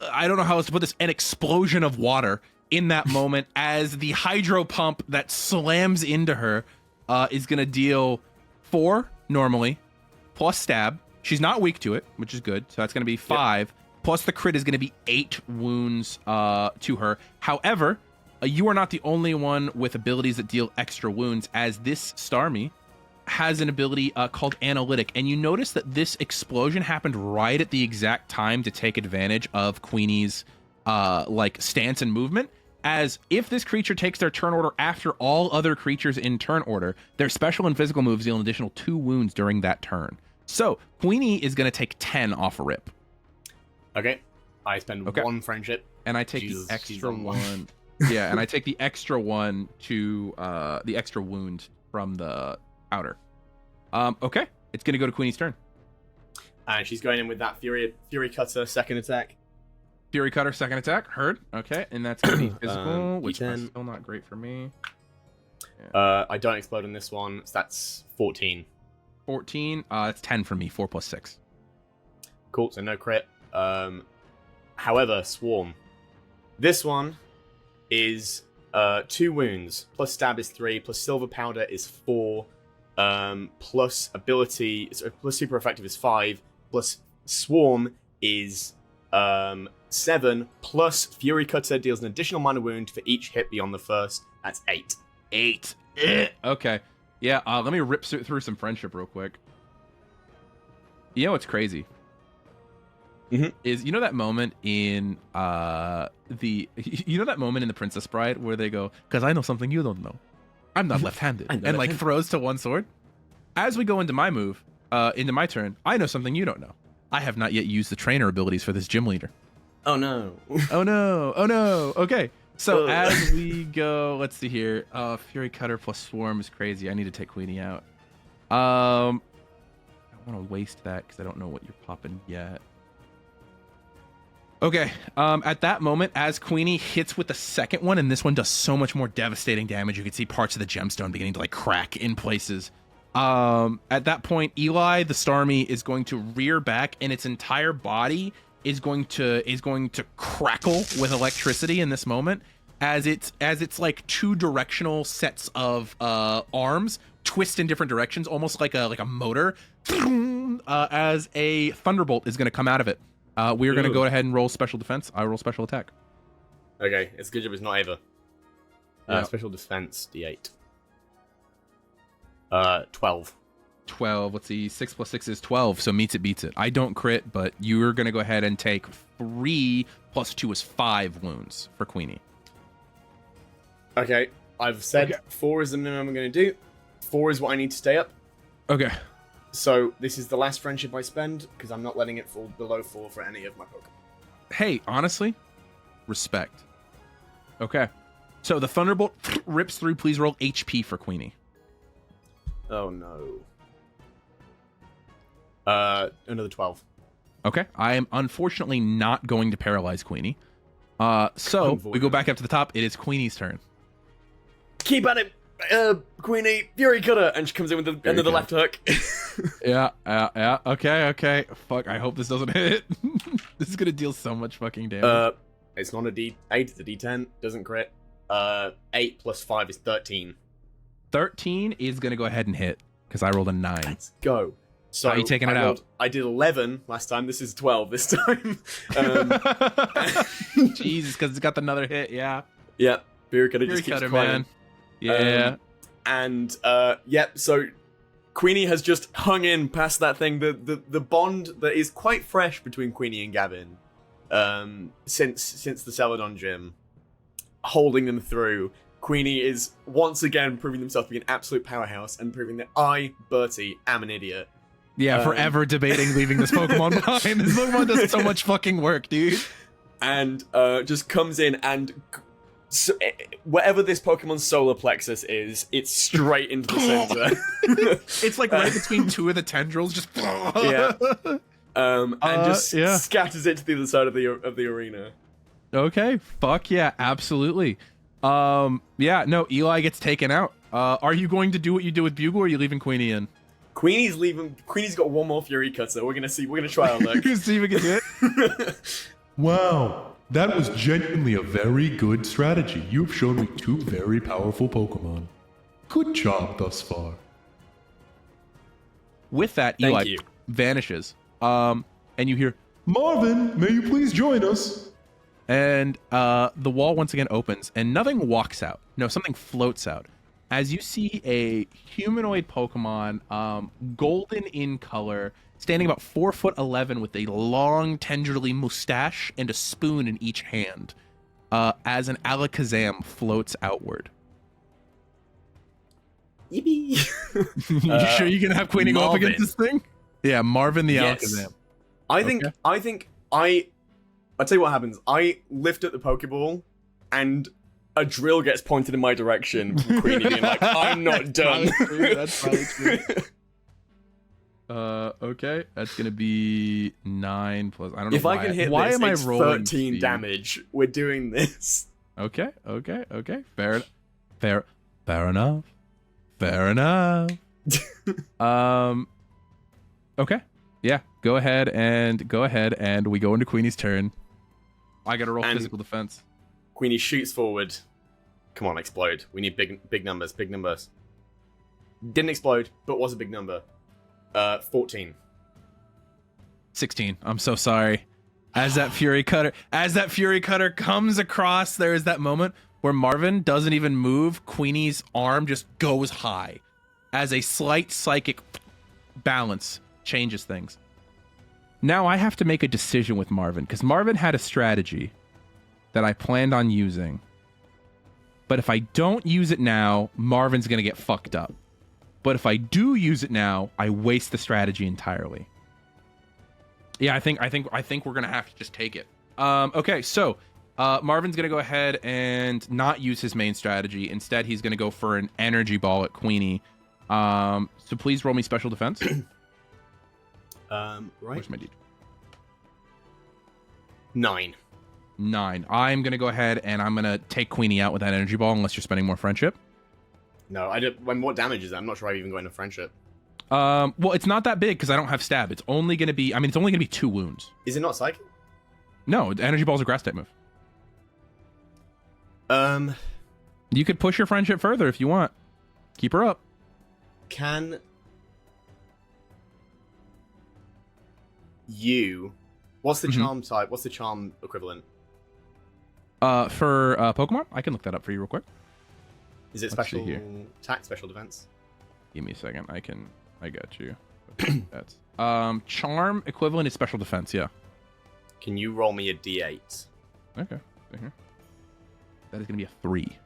I don't know how else to put this, an explosion of water in that moment as the hydro pump that slams into her is going to deal 4 normally, plus stab. She's not weak to it, which is good. So that's going to be 5. Yep. Plus the crit is going to be 8 wounds to her. However, you are not the only one with abilities that deal extra wounds, as this Starmie has an ability called Analytic, and you notice that this explosion happened right at the exact time to take advantage of Queenie's like stance and movement, as if this creature takes their turn order after all other creatures in turn order, their special and physical moves deal an additional 2 wounds during that turn. So Queenie is going to take 10 off a rip. Okay. I spend 1 friendship. And I take the extra 1. Yeah, and I take the extra 1 to the extra wound from the outer. Okay, it's gonna go to Queenie's turn. And she's going in with that Fury Cutter second attack. Fury Cutter second attack, heard. Okay, and that's gonna be physical, which is D10. still not great for me. I don't explode on this one, so that's 14. 14, it's 10 for me, 4 plus 6. Cool, so no crit. However, Swarm. This one is 2 wounds, plus stab is 3, plus silver powder is 4, plus ability, plus super effective is 5, plus swarm is 7, plus Fury Cutter deals an additional minor wound for each hit beyond the first. That's 8. 8. Okay. Yeah, let me rip through some friendship real quick. You know what's crazy? Is you know that moment in the Princess Bride where they go, "'Cause I know something you don't know. I'm not left-handed," and like throws to one sword. As we go into my move, into my turn, I know something you don't know. I have not yet used the trainer abilities for this gym leader. Oh no! Oh no! Oh no! Okay, so as we go, let's see here. Fury Cutter plus Swarm is crazy. I need to take Queenie out. I don't want to waste that because I don't know what you're popping yet. Okay, at that moment, as Queenie hits with the second one, and this one does so much more devastating damage, you can see parts of the gemstone beginning to like crack in places. At that point, Eli, the Starmie, is going to rear back, and its entire body is going to crackle with electricity in this moment, as it's like 2 directional sets of arms twist in different directions, almost like a motor, as a thunderbolt is going to come out of it. We're going to go ahead and roll special defense. I roll special attack. Okay, it's a good job it's not Ava. Yeah. Special defense, D8. 12. 12. Let's see. 6 plus 6 is 12, so meets it, beats it. I don't crit, but you're going to go ahead and take 3 plus 2 is 5 wounds for Queenie. Okay, I've said 4 is the minimum I'm going to do. 4 is what I need to stay up. Okay. So this is the last friendship I spend, because I'm not letting it fall below 4 for any of my Pokemon. Hey, honestly, respect. Okay. So the Thunderbolt rips through. Please roll HP for Queenie. Oh no. Another 12. Okay. I am unfortunately not going to paralyze Queenie. So we go back up to the top. It is Queenie's turn. Keep at it, Queenie, Fury Cutter, and she comes in with the end of the left hook. Yeah. Okay. Fuck, I hope this doesn't hit. This is gonna deal so much fucking damage. It's not a D8, it's a D10, doesn't crit. 8 plus 5 is 13. 13 is gonna go ahead and hit, because I rolled a 9. Let's go. So are you taking it out? I did 11 last time, this is 12 this time. Jesus, because it's got another hit, yeah. Yeah, Fury Cutter just keeps Cutter, playing. man. Yeah. So Queenie has just hung in past that thing. The bond that is quite fresh between Queenie and Gavin, since the Celadon gym, holding them through. Queenie is once again proving themselves to be an absolute powerhouse and proving that I, Bertie, am an idiot. Yeah, forever debating leaving this Pokemon behind. This Pokemon does so much fucking work, dude. And just comes in and so, whatever this Pokemon's solar plexus is, it's straight into the center. It's like right between 2 of the tendrils, just yeah. And just scatters it to the other side of the arena. Okay, fuck yeah, absolutely. Yeah, no, Eli gets taken out. Are you going to do what you do with Bugle, or are you leaving Queenie in? Queenie's leaving. Queenie's got one more Fury Cutter. We're gonna try our luck. See if we can do it. Wow, that was genuinely a very good strategy. You've shown me 2 very powerful Pokemon. Good job thus far. With that, Thank Eli you. vanishes. And you hear, Marvin, may you please join us? And the wall once again opens, and nothing walks out. No, something floats out. As you see a humanoid Pokemon, golden in color, standing about 4'11" with a long, tenderly mustache and a spoon in each hand, as an Alakazam floats outward. Yippee! You sure you can have Queenie go up against this thing? Yeah, Marvin the Alakazam. I think I'll tell you what happens. I lift up the Pokeball, and a drill gets pointed in my direction from Queenie being like, I'm not done. That's probably true. Okay, that's gonna be 9 plus. I don't know if I can hit why this, am I it's rolling 13 speed? damage. We're doing this. Okay. Fair enough. Okay. Yeah. Go ahead and we go into Queenie's turn. I gotta roll physical defense. Queenie shoots forward. Come on, explode. We need big numbers. Didn't explode, but was a big number. 14. 16. I'm so sorry. As that Fury Cutter comes across, there is that moment where Marvin doesn't even move. Queenie's arm just goes high as a slight psychic balance changes things. Now I have to make a decision with Marvin, because Marvin had a strategy that I planned on using. But if I don't use it now, Marvin's going to get fucked up. But if I do use it now, I waste the strategy entirely. Yeah, I think we're going to have to just take it. Okay, so Marvin's going to go ahead and not use his main strategy. Instead, he's going to go for an energy ball at Queenie. So please roll me special defense. Right. Where's my D? 9. I'm going to go ahead and I'm going to take Queenie out with that energy ball unless you're spending more friendship. No, I don't. What damage is that? I'm not sure I've even got into friendship. Well, it's not that big because I don't have stab. It's only going to be, it's only going to be 2 wounds. Is it not psychic? No, the energy ball's a grass type move. You could push your friendship further if you want. Keep her up. Can you... What's the charm type? What's the charm equivalent? For Pokemon? I can look that up for you real quick. Is it Let's see special here. attack, special defense? Give me a second. I got you. That's charm equivalent is special defense, yeah. Can you roll me a d8? Okay. Here. That is going to be a 3.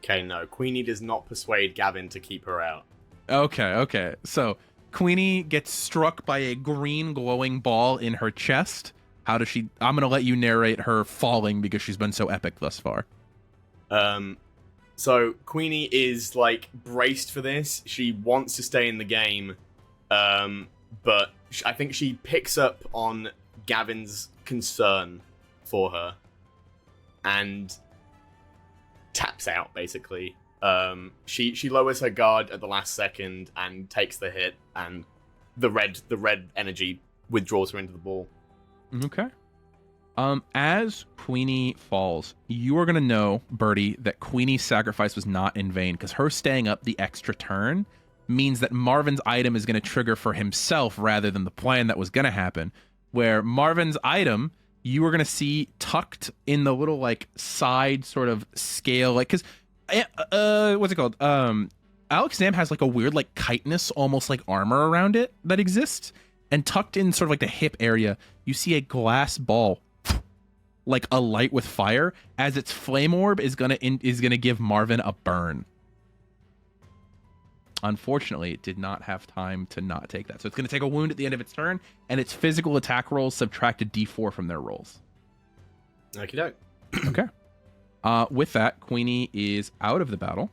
Okay, no. Queenie does not persuade Gavin to keep her out. Okay. So, Queenie gets struck by a green glowing ball in her chest. How does she... I'm going to let you narrate her falling because she's been so epic thus far. So, Queenie is, like, braced for this. She wants to stay in the game, but I think she picks up on Gavin's concern for her and taps out, basically. She lowers her guard at the last second and takes the hit, and the red energy withdraws her into the ball. Okay. As Queenie falls, you are going to know, Birdie, that Queenie's sacrifice was not in vain, because her staying up the extra turn means that Marvin's item is going to trigger for himself rather than the plan that was going to happen, where Marvin's item, you are going to see tucked in the little, like, side sort of scale, like, because, what's it called? Alakazam has, like, a weird, like, chitinous, almost like armor around it that exists, and tucked in sort of like the hip area, you see a glass ball like a light with fire, as its flame orb is gonna give Marvin a burn. Unfortunately, it did not have time to not take that, so it's gonna take a wound at the end of its turn, and its physical attack rolls subtracted D4 from their rolls. Okie doke. Okay. With that, Queenie is out of the battle,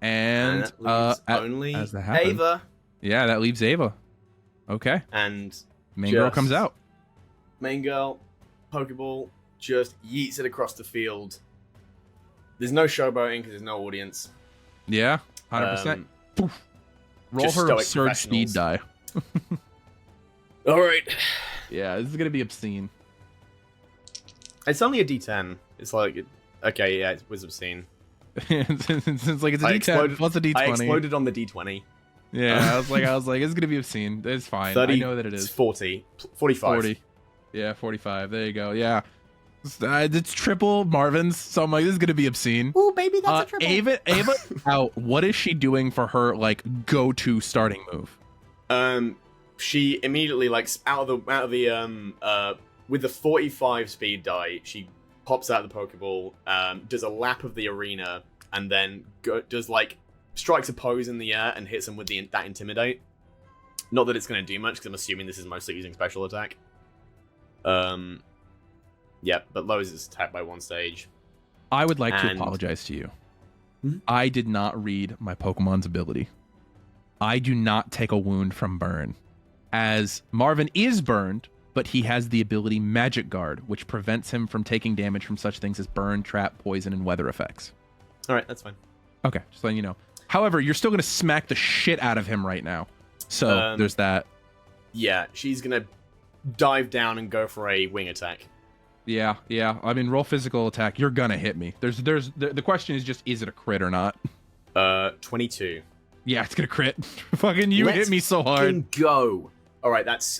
and that leaves only as that happens, Ava. Yeah, that leaves Ava. Okay. And Main girl comes out. Main girl, Pokeball, just yeets it across the field. There's no showboating because there's no audience. Yeah, 100%. Roll just her stoic absurd speed die. All right. Yeah, this is gonna be obscene. It's only a D10. It's like, okay, yeah, it was obscene. Since like it's a I D10 exploded- plus a D20. I exploded on the D20. Yeah, I was like, it's gonna be obscene. It's fine. 30, I know that it is. 40. 45. 40. Yeah, 45. There you go. Yeah. It's triple Marvin's, so I'm like, this is gonna be obscene. Ooh, baby, that's a triple. Ava out. What is she doing for her like go-to starting move? She immediately like out of the with the 45 speed die, she pops out the Pokeball, does a lap of the arena, and then strikes a pose in the air and hits him with that Intimidate. Not that it's going to do much, because I'm assuming this is mostly using special attack. Yeah, but lowers its attack by 1 stage. I would like to apologize to you. Hmm? I did not read my Pokemon's ability. I do not take a wound from burn. As Marvin is burned, but he has the ability Magic Guard, which prevents him from taking damage from such things as burn, trap, poison, and weather effects. Alright, that's fine. Okay, just letting you know. However, you're still going to smack the shit out of him right now. So there's that. Yeah, she's going to dive down and go for a wing attack. Yeah. I mean, roll physical attack. You're gonna hit me. The question is just, is it a crit or not? 22. Yeah, it's gonna crit. Fucking you hit me so hard. Go. All right, that's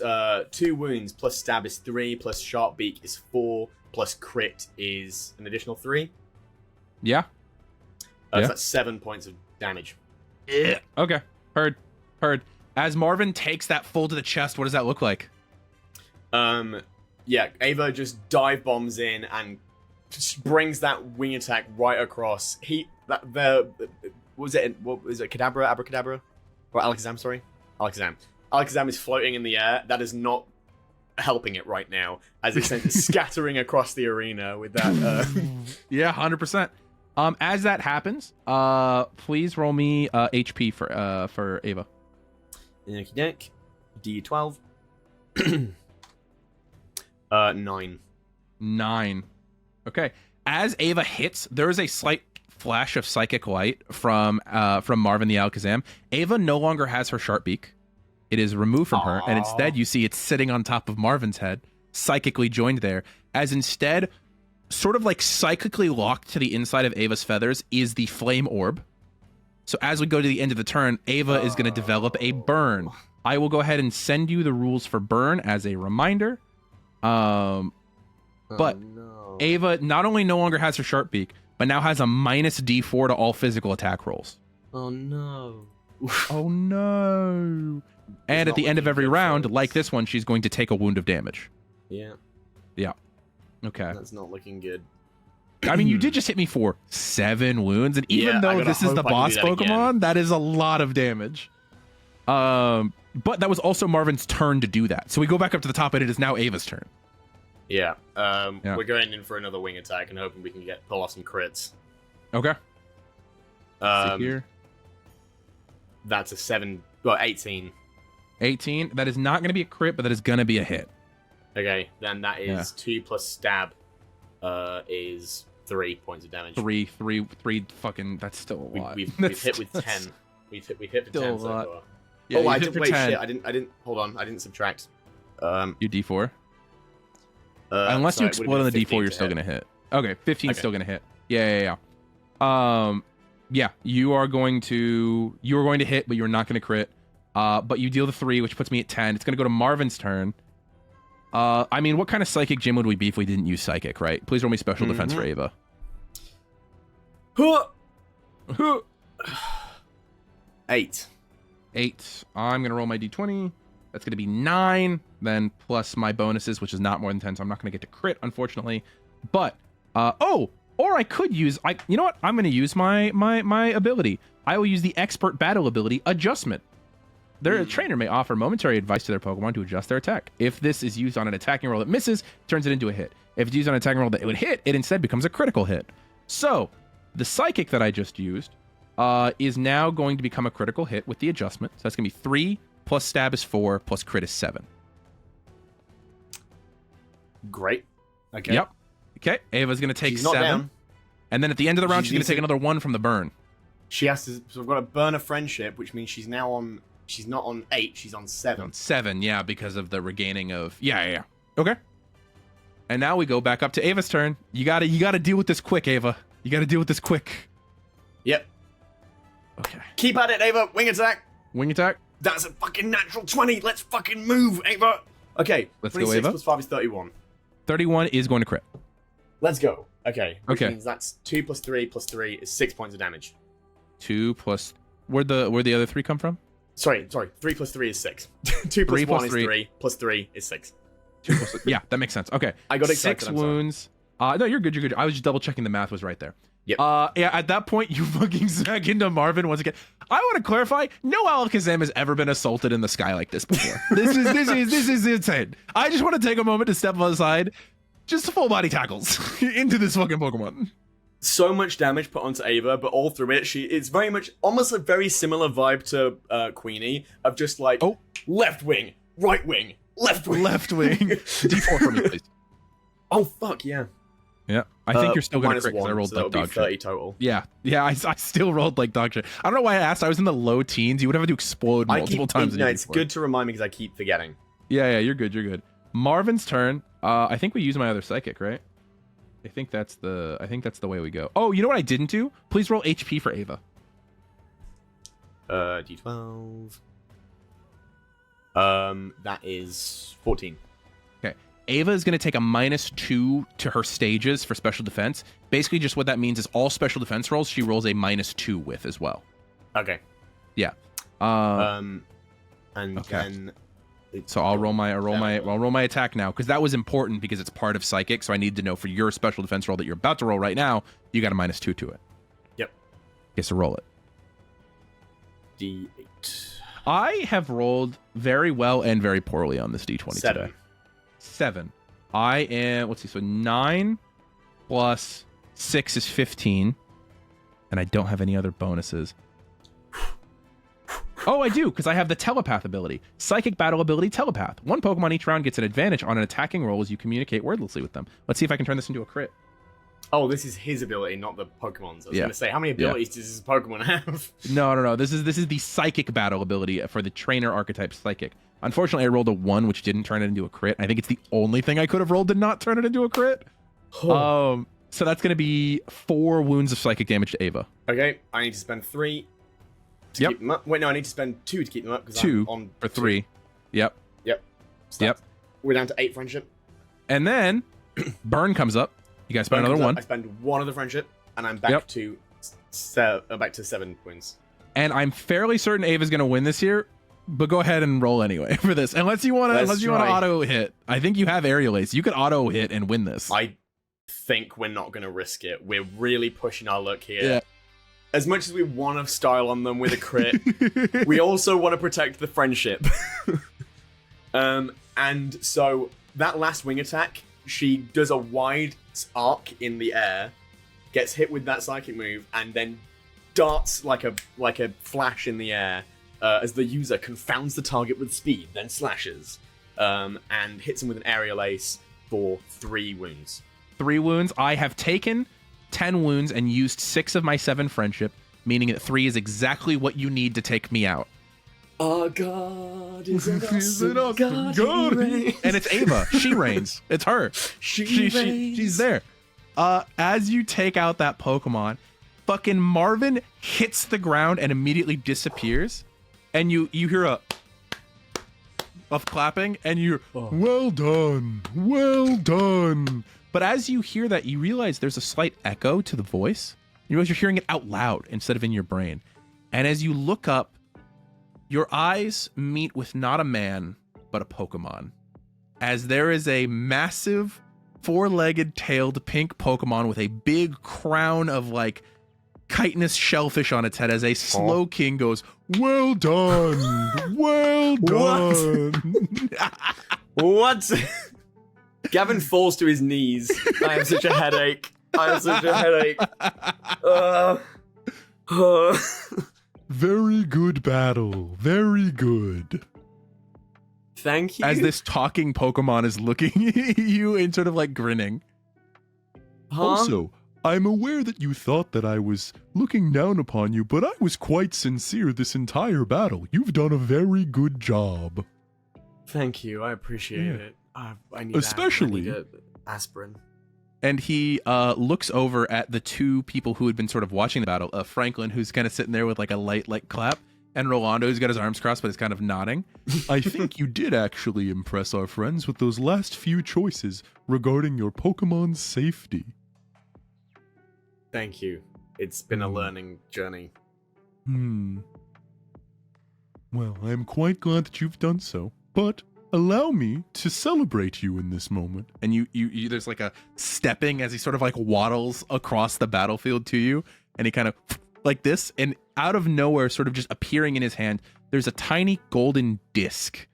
2 wounds plus stab is 3 plus sharp beak is 4 plus crit is an additional 3. Yeah. So that's 7 points of damage. Yeah. Okay. Heard. As Marvin takes that full to the chest, what does that look like? Yeah, Ava just dive bombs in and just brings that wing attack right across. What was it, Kadabra, Abracadabra? Or Alakazam, sorry? Alakazam. Alakazam is floating in the air. That is not helping it right now, as it's scattering across the arena with that. Yeah, 100%. As that happens, please roll me HP for Ava. Okie doke. D12. 9. 9. Okay. As Ava hits, there is a slight flash of psychic light from Marvin the Alakazam. Ava no longer has her sharp beak. It is removed from her, and instead you see it's sitting on top of Marvin's head, psychically joined there, as instead, sort of like psychically locked to the inside of Ava's feathers is the flame orb. So as we go to the end of the turn, Ava is going to develop a burn. I will go ahead and send you the rules for burn as a reminder. But Ava not only no longer has her sharp beak, but now has a minus D4 to all physical attack rolls. Oh no. Oh no. And at the end of every round, like this one, she's going to take a wound of damage. Yeah. Okay. That's not looking good. I mean, you did just hit me for 7 wounds, and even though this is the boss Pokemon, that is a lot of damage. But that was also Marvin's turn to do that. So we go back up to the top, and it is now Ava's turn. Yeah. We're going in for another wing attack and hoping we can pull off some crits. Okay. See here. That's a 18. 18. That is not going to be a crit, but that is going to be a hit. Okay, then that is 2 plus stab is 3 points of damage. 3 fucking, that's still a lot. We've hit with 10. We've hit with 10 so far. Yeah, I did, wait, 10. Shit, I didn't, hold on, I didn't subtract. You D4? Unless you explode on the D4, you're still going to hit. Okay, 15 is still going to hit. Yeah. Yeah, you are going to hit, but you're not going to crit. But you deal the 3, which puts me at 10. It's going to go to Marvin's turn. I mean, what kind of psychic gym would we be if we didn't use psychic, right? Please roll me special defense for Ava. 8. I'm going to roll my D20. That's going to be 9, then plus my bonuses, which is not more than 10, so I'm not going to get to crit, unfortunately. But, or I could use, you know what? I'm going to use my ability. I will use the Expert Battle ability, Adjustment. Their trainer may offer momentary advice to their Pokemon to adjust their attack. If this is used on an attacking roll that misses, turns it into a hit. If it's used on an attacking roll that it would hit, it instead becomes a critical hit. So, the Psychic that I just used is now going to become a critical hit with the adjustment. So that's going to be 3, plus stab is 4, plus crit is 7. Great. Okay. Yep. Okay, Ava's going to take 7. Down. And then at the end of the round, she's going to take another 1 from the burn. She has to, so we've got a burn of friendship, which means she's now on, she's not on 8, she's on 7. On 7, yeah, because of the regaining of, yeah. Okay. And now we go back up to Ava's turn. You gotta deal with this quick, Ava. You gotta deal with this quick. Yep. Okay. Keep at it, Ava. Wing attack. Wing attack. That's a fucking natural 20. Let's fucking move, Ava. Okay, Let's go, 26 Ava. plus 5 is 31. 31 is going to crit. Let's go. Okay. Which Okay. means that's 2 plus 3 plus 3 is 6 points of damage. 2 plus. Where'd the other 3 come from? Sorry. 3 plus 3 is 6. 2 plus 3 plus 1 is 3. 3. Plus 3 is 6. 2 plus. Yeah, that makes sense. Okay. I got excited, 6 I'm sorry. wounds. No, you're good. You're good. I was just double checking the math was right there. Yep. Yeah. At that point, you fucking smack into Marvin once again. I want to clarify: no Alakazam has ever been assaulted in the sky like this before. This is insane. I just want to take a moment to step aside, just full body tackles into this fucking Pokemon. So much damage put onto Ava, but all through it, it's very much almost a very similar vibe to Queenie of just like left wing, right wing, left wing, Left wing. D4 for me, please. Oh fuck yeah! Yeah, I think you're still gonna minus crit because I 1, rolled so like that'll be dog 30 shit. total. Yeah, I still rolled like dog shit. I don't know why I asked. I was in the low teens. You would have to explode multiple times. No, it's good to remind me because I keep forgetting. Yeah, you're good. You're good. Marvin's turn. I think we use my other psychic, right? I think that's the way we go. Oh, you know what I didn't do? Please roll HP for Ava. D12. That is 14. Okay. Ava is going to take a -2 to her stages for special defense. Basically, just what that means is all special defense rolls she rolls a -2 with as well. Okay. Yeah. And okay. then. So I'll roll my attack now because that was important because it's part of psychic. So I need to know for your special defense roll that you're about to roll right now, you got a -2 to it. Yep. Okay, so roll it. D8. I have rolled very well and very poorly on this D20 7. today. 7. I am, let's see, so 9 plus 6 is 15. And I don't have any other bonuses. Oh, I do, because I have the telepath ability. Psychic battle ability, telepath. One Pokemon each round gets an advantage on an attacking roll as you communicate wordlessly with them. Let's see if I can turn this into a crit. Oh, this is his ability, not the Pokemon's. I was Yeah. going to say, how many abilities does this Pokemon have? No. This is the psychic battle ability for the trainer archetype psychic. Unfortunately, I rolled a 1, which didn't turn it into a crit. I think it's the only thing I could have rolled to not turn it into a crit. So that's going to be 4 wounds of psychic damage to Ava. Okay, I need to spend 3 to keep them up. Wait, no, I need to spend 2 to keep them up because 2 I'm on for 3. Yep. So Yep. We're down to 8 friendship. And then Burn comes up. You guys spend Burn another comes up, 1. I spend 1 of the friendship, and I'm back Yep. to back to 7 wounds. And I'm fairly certain Ava's going to win this year, but go ahead and roll anyway for this. Unless you want to try. auto hit. I think you have Aerial Ace. You could auto hit and win this. I think we're not going to risk it. We're really pushing our luck here. Yeah. As much as we want to style on them with a crit, we also want to protect the friendship. And so that last wing attack, she does a wide arc in the air, gets hit with that psychic move, and then darts like a flash in the air as the user confounds the target with speed, then slashes, and hits him with an aerial ace for 3 wounds. 3 wounds. I have taken 10 wounds and used 6 of my 7 friendship, meaning that 3 is exactly what you need to take me out. Our God is an He's an awesome awesome God. God. He reigns. And it's Ava. She reigns. It's her. She's there. As you take out that Pokemon, fucking Marvin hits the ground and immediately disappears. And you hear a of clapping, and you're well done. But as you hear that, you realize there's a slight echo to the voice. You realize you're hearing it out loud instead of in your brain. And as you look up, your eyes meet with not a man, but a Pokemon. As there is a massive 4-legged tailed pink Pokemon with a big crown of like chitinous shellfish on its head as a slow king goes, well done. Well done. What? Gavin falls to his knees. I have such a headache. Very good battle. Very good. Thank you. As this talking Pokemon is looking at you and sort of like grinning. Huh? Also, I'm aware that you thought that I was looking down upon you, but I was quite sincere this entire battle. You've done a very good job. Thank you. I appreciate it. I need Especially- I need aspirin. And he looks over at the 2 people who had been sort of watching the battle. Franklin, who's kind of sitting there with like a light like clap. And Rolando's got his arms crossed, but is kind of nodding. I think you did actually impress our friends with those last few choices regarding your Pokemon's safety. Thank you. It's been a learning journey. Well, I am quite glad that you've done so, but allow me to celebrate you in this moment. And you there's like a stepping as he sort of like waddles across the battlefield to you, and he kind of like this, and out of nowhere, sort of just appearing in his hand, there's a tiny golden disc.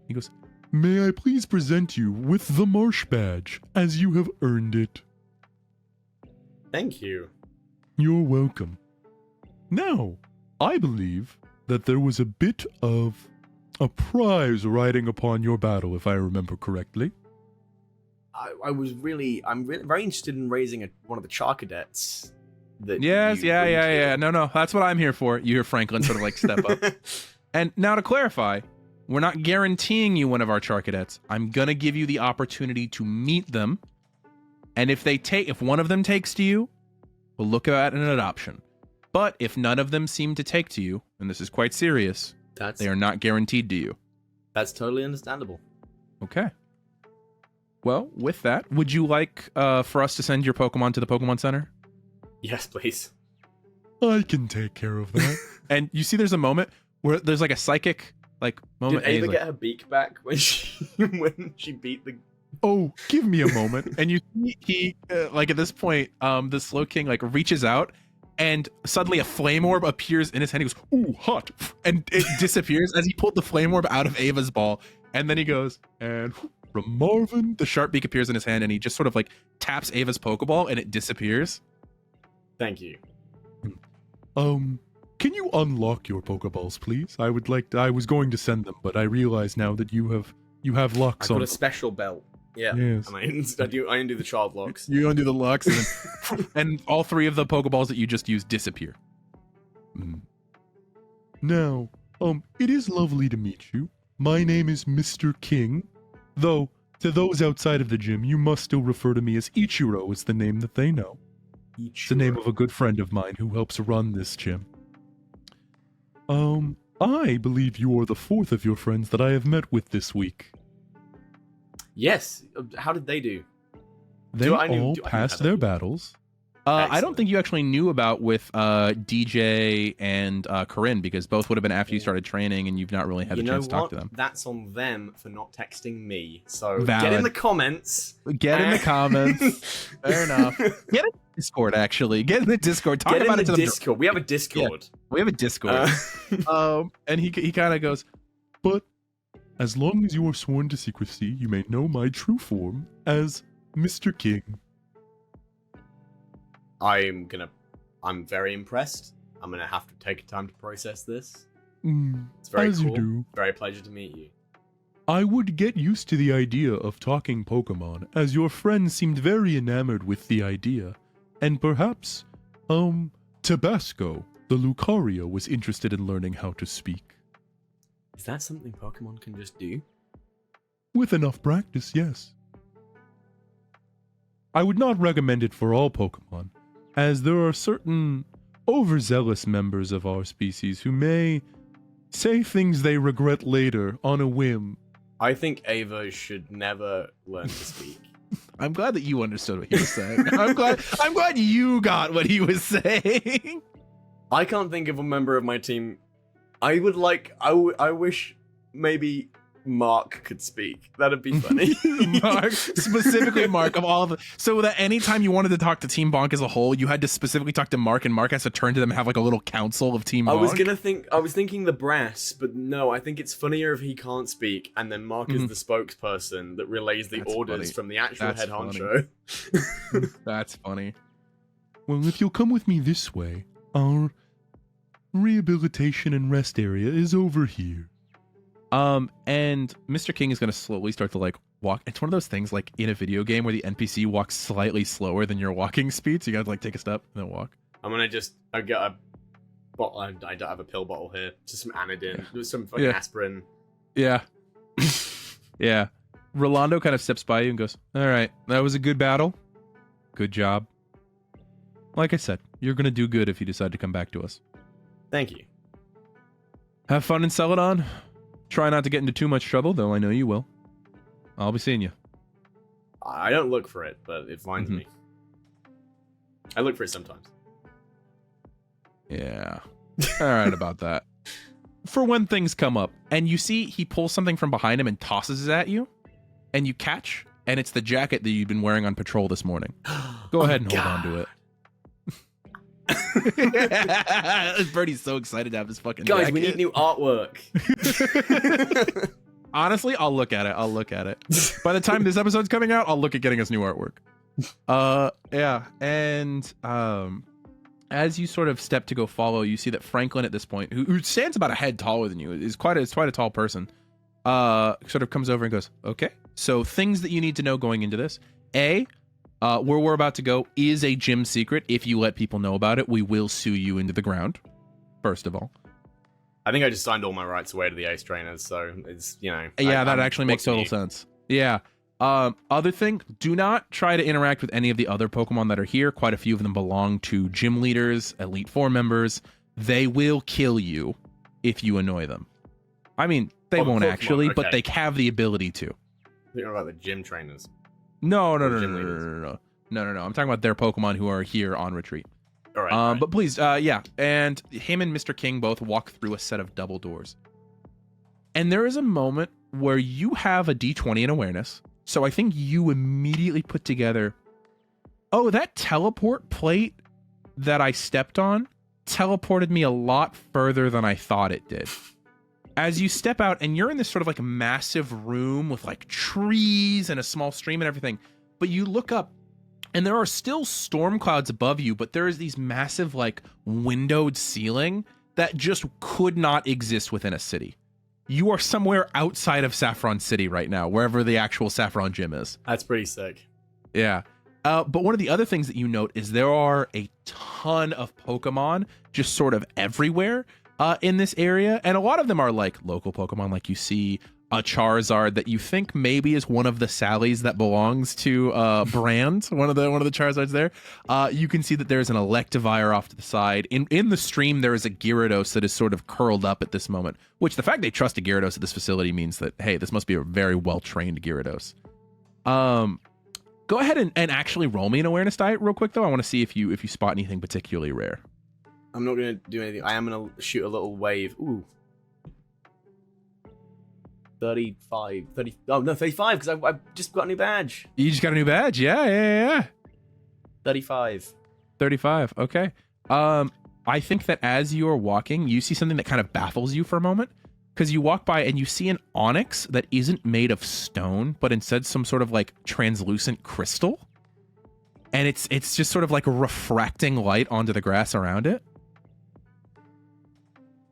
He goes, May I please present you with the Marsh Badge, as you have earned it. Thank you. You're welcome. Now, I believe that there was a bit of a prize riding upon your battle, if I remember correctly. I'm really very interested in raising one of the Charcadets. yes, yeah. No, that's what I'm here for. You hear Franklin sort of like step up. And now to clarify, we're not guaranteeing you one of our Charcadets. I'm gonna give you the opportunity to meet them. And if one of them takes to you, we'll look at an adoption. But if none of them seem to take to you, and this is quite serious, they are not guaranteed to you. That's totally understandable. Okay. Well, with that, would you like for us to send your Pokemon to the Pokemon Center? Yes, please. I can take care of that. And you see there's a moment where there's like a psychic moment. Did Ava get her beak back when she beat the... Oh, give me a moment. And you see he at this point, the Slow King reaches out, and suddenly a flame orb appears in his hand. He goes, "Ooh, hot!" and it disappears as he pulled the flame orb out of Ava's ball. And then he goes, and from Marvin, the sharp beak appears in his hand, and he just sort of taps Ava's Pokeball, and it disappears. Thank you. Can you unlock your Pokeballs, please? I was going to send them, but I realize now that you have locks I've on got a them. special belt. Yeah. Yes. And I undo the child locks. You undo the locks, and then and all three of the Pokeballs that you just used disappear. Now, it is lovely to meet you. My name is Mr. King, though to those outside of the gym, you must still refer to me as Ichiro, is the name that they know. It's the name of a good friend of mine who helps run this gym. I believe you are the fourth of your friends that I have met with this week. Yes. How did they do? They all passed their battles. I don't think you actually knew about with DJ and Coryne, because both would have been after you started training, and you've not really had a chance to talk to them. That's on them for not texting me. So Valid. Get in the comments. Get in the comments. Fair enough. Get in the Discord, actually. Get in the Discord. Talk about it to them. Discord. We have a Discord. Yeah, we have a Discord. And he kind of goes, but as long as you are sworn to secrecy, you may know my true form as Mr. King. I'm very impressed. I'm gonna have to take time to process this. It's very as cool. You do. Very pleasure to meet you. I would get used to the idea of talking Pokemon, as your friend seemed very enamored with the idea. And perhaps, Tabasco, the Lucario, was interested in learning how to speak. Is that something Pokemon can just do? With enough practice, yes. I would not recommend it for all Pokemon, as there are certain overzealous members of our species who may say things they regret later on a whim. I think Ava should never learn to speak. I'm glad that you understood what he was saying. I'm glad you got what he was saying. I can't think of a member of my team. I wish maybe Mark could speak. That'd be funny. Mark, specifically Mark, of all of the, so that anytime you wanted to talk to Team Bonk as a whole, you had to specifically talk to Mark, and Mark has to turn to them and have a little council of Team Bonk. I was thinking the brass, but no, I think it's funnier if he can't speak, and then Mark is the spokesperson that relays the orders from the actual head honcho. That's funny. Well, if you'll come with me this way, our rehabilitation and rest area is over here. And Mr. King is gonna slowly start to walk. It's one of those things in a video game where the NPC walks slightly slower than your walking speed, so you gotta take a step and then walk. I'm gonna I get a bottle. I don't have a pill bottle here. Just some Anodin, some fucking aspirin. Yeah. Yeah. Rolando kind of steps by you and goes, "All right, that was a good battle. Good job. Like I said, you're gonna do good if you decide to come back to us." Thank you. Have fun in Celadon. Try not to get into too much trouble, though I know you will. I'll be seeing you. I don't look for it, but it finds me. I look for it sometimes. Yeah. All right about that. For when things come up, and you see he pulls something from behind him and tosses it at you, and you catch, and it's the jacket that you've been wearing on patrol this morning. Go ahead and hold on to it. Birdie's so excited to have this fucking Guys, jacket. we need new artwork. Honestly, I'll look at it. By the time this episode's coming out, I'll look at getting us new artwork. Yeah, and as you sort of step to go follow, you see that Franklin at this point, who stands about a head taller than you, is quite a tall person, sort of comes over and goes, okay, so things that you need to know going into this. Where we're about to go is a gym secret. If you let people know about it, we will sue you into the ground, first of all. I think I just signed all my rights away to the Ace Trainers, so it's, Yeah, that actually makes total sense. Yeah. Other thing, do not try to interact with any of the other Pokemon that are here. Quite a few of them belong to gym leaders, Elite Four members. They will kill you if you annoy them. I mean, they won't Pokemon, actually, okay. but they have the ability to. You're about the gym trainers. No. I'm talking about their Pokemon who are here on retreat. All right. But please, yeah. And him and Mr. King both walk through a set of double doors. And there is a moment where you have a D20 in awareness. So I think you immediately put together, oh, that teleport plate that I stepped on teleported me a lot further than I thought it did. As you step out, and you're in this sort of like massive room with like trees and a small stream and everything, but you look up, and there are still storm clouds above you, but there is these massive like windowed ceiling that just could not exist within a city. You are somewhere outside of Saffron City right now, wherever the actual Saffron Gym is. That's pretty sick. Yeah. But one of the other things that you note is there are a ton of Pokemon just sort of everywhere in this area. And a lot of them are like local Pokemon, like you see a Charizard that you think maybe is one of the Sallys that belongs to Brand, one of the Charizards there. You can see that there's an Electivire off to the side. In the stream, there is a Gyarados that is sort of curled up at this moment, which the fact they trust a Gyarados at this facility means that, hey, this must be a very well-trained Gyarados. Go ahead and actually roll me an awareness diet real quick, though. I want to see if you spot anything particularly rare. I'm not going to do anything. I am going to shoot a little wave. Ooh. 35. 30. Oh, no, 35, because I just got a new badge. You just got a new badge? Yeah. 35. 35, okay. I think that as you are walking, you see something that kind of baffles you for a moment, because you walk by and you see an onyx that isn't made of stone, but instead some sort of like translucent crystal. And it's just sort of like refracting light onto the grass around it.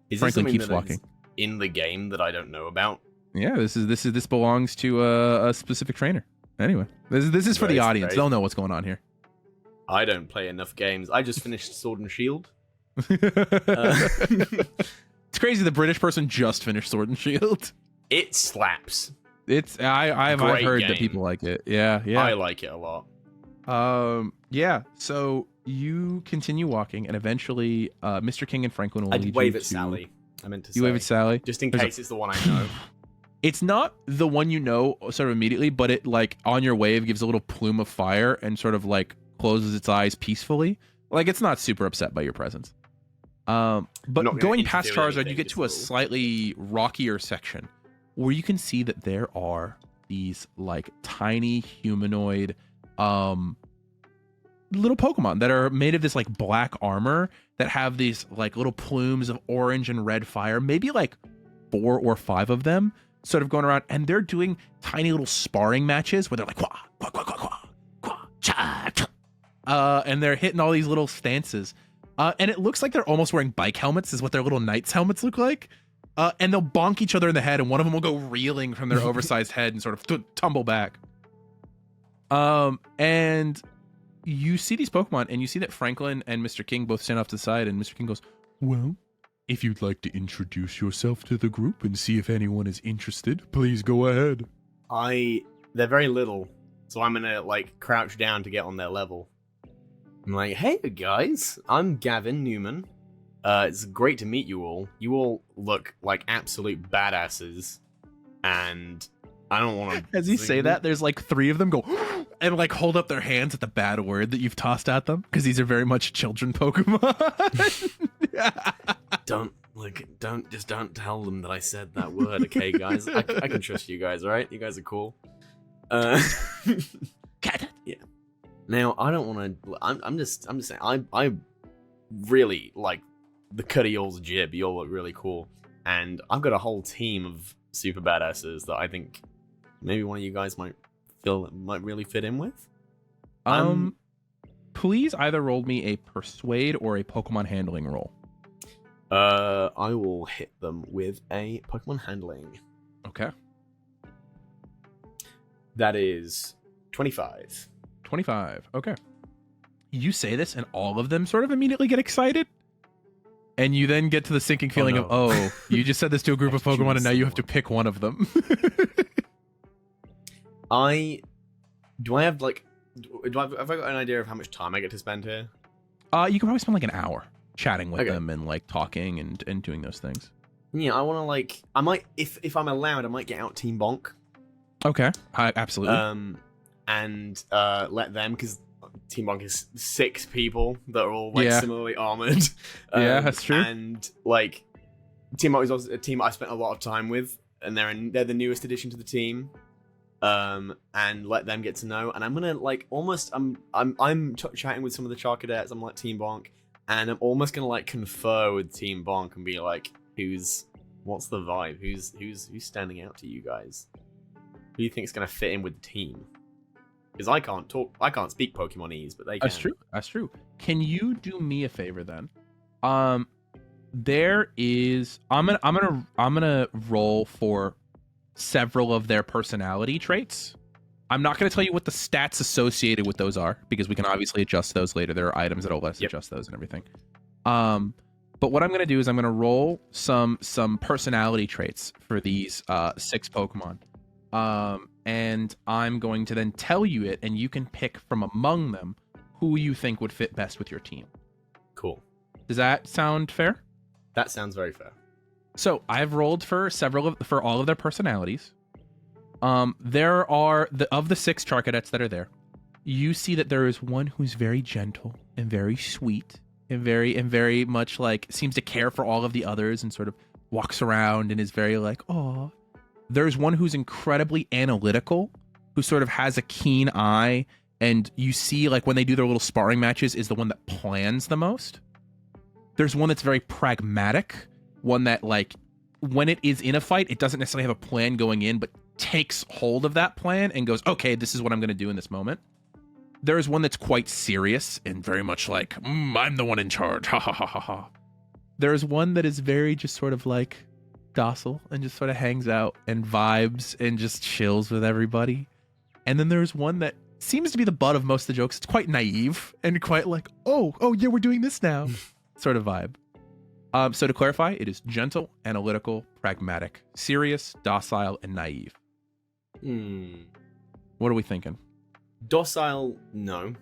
Is Franklin this keeps something that walking. is in the game that I don't know about? Yeah, this belongs to a specific trainer. Anyway, this is for the Right, audience. right. They'll know what's going on here. I don't play enough games. I just finished Sword and Shield. It's crazy. The British person just finished Sword and Shield. It slaps. I've Great heard game. that people like it. Yeah. I like it a lot. Yeah. So you continue walking, and eventually, Mr. King and Franklin will lead I'd wave you at to... Sally. I meant to say. You wave at Sally. Just in There's case it's the one I know. It's not the one you know sort of immediately, but it like on your wave gives a little plume of fire and sort of like closes its eyes peacefully. Like it's not super upset by your presence. Not But gonna going past interfere with Charizard, you anything, get just to a a little. slightly rockier section where you can see that there are these like tiny humanoid little Pokemon that are made of this like black armor that have these like little plumes of orange and red fire, maybe like 4 or 5 of them sort of going around, and they're doing tiny little sparring matches where they're like quah, quah, quah, quah, quah, quah, cha, cha. And they're hitting all these little stances. And it looks like they're almost wearing bike helmets is what their little knights helmets look like. And they'll bonk each other in the head, and one of them will go reeling from their oversized head and sort of tumble back. And you see these Pokemon, and you see that Franklin and Mr. King both stand off to the side, and Mr. King goes, Well, if you'd like to introduce yourself to the group and see if anyone is interested, please go ahead. They're very little, so I'm gonna like crouch down to get on their level. I'm like, hey guys, I'm Gavin Newman. It's great to meet you all. You all look like absolute badasses, and I don't want to. As you say that, there's like 3 of them go and like hold up their hands at the bad word that you've tossed at them, because these are very much children Pokemon. Don't tell them that I said that word, okay, guys? I can trust you guys, right? You guys are cool. Yeah. Now I don't want to. I'm just saying. I really like the cut of y'all's jib. You all look really cool, and I've got a whole team of super badasses that I think maybe one of you guys might really fit in with. Please either roll me a persuade or a Pokemon handling roll. I will hit them with a Pokemon handling. Okay. That is 25. 25. Okay. You say this, and all of them sort of immediately get excited. And you then get to the sinking feeling of, you just said this to a group of Pokemon, and now you have to pick one of them. Have I got an idea of how much time I get to spend here? You can probably spend like an hour chatting with them and like talking and doing those things. Yeah, I want to I might, if I'm allowed, I might get out Team Bonk. Okay, absolutely. And let them, because Team Bonk is 6 people that are all similarly armored. Yeah, that's true. And Team Bonk is also a team I spent a lot of time with, and they're the newest addition to the team. And let them get to know. And I'm gonna I'm chatting with some of the Char Cadets. I'm like Team Bonk, and I'm almost gonna confer with Team Bonk and be like, what's the vibe? Who's standing out to you guys? Who do you think is gonna fit in with the team? Because I can't speak Pokemonese, but they can. That's true. Can you do me a favor then? There is I'm gonna roll for several of their personality traits. I'm not going to tell you what the stats associated with those are, because we can obviously adjust those later. There are items that'll let us adjust those and everything. But what I'm going to do is I'm going to roll some personality traits for these 6 Pokemon. And I'm going to then tell you it, and you can pick from among them who you think would fit best with your team. Cool. Does that sound fair? That sounds very fair. So I've rolled for all of their personalities. There are of the 6 Char Cadets that are there. You see that there is one who's very gentle and very sweet and very much seems to care for all of the others and sort of walks around and is very aw. There's one who's incredibly analytical, who sort of has a keen eye, and you see when they do their little sparring matches is the one that plans the most. There's one that's very pragmatic. One that when it is in a fight, it doesn't necessarily have a plan going in, but takes hold of that plan and goes, okay, this is what I'm going to do in this moment. There's one that's quite serious and very much I'm the one in charge. Ha ha ha ha ha. There's one that is very just sort of docile and just sort of hangs out and vibes and just chills with everybody. And then there's one that seems to be the butt of most of the jokes. It's quite naive and quite oh yeah, we're doing this now sort of vibe. So to clarify, it is gentle, analytical, pragmatic, serious, docile, and naive. What are we thinking? Docile, no.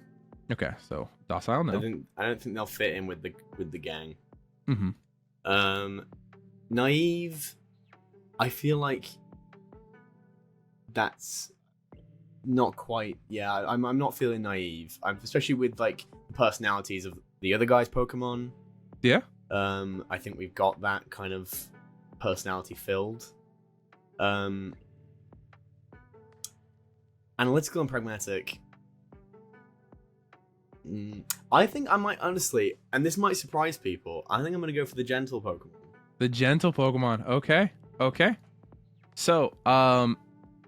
Okay, so docile, no. I don't think they'll fit in with the gang. Mm-hmm. Naive, I feel like that's not quite. Yeah, I'm not feeling naive. Especially with the personalities of the other guys' Pokemon. Yeah. I think we've got that kind of personality filled. Analytical and pragmatic. I think I might honestly, and this might surprise people, I think I'm going to go for the gentle Pokemon. The gentle Pokemon. Okay. So,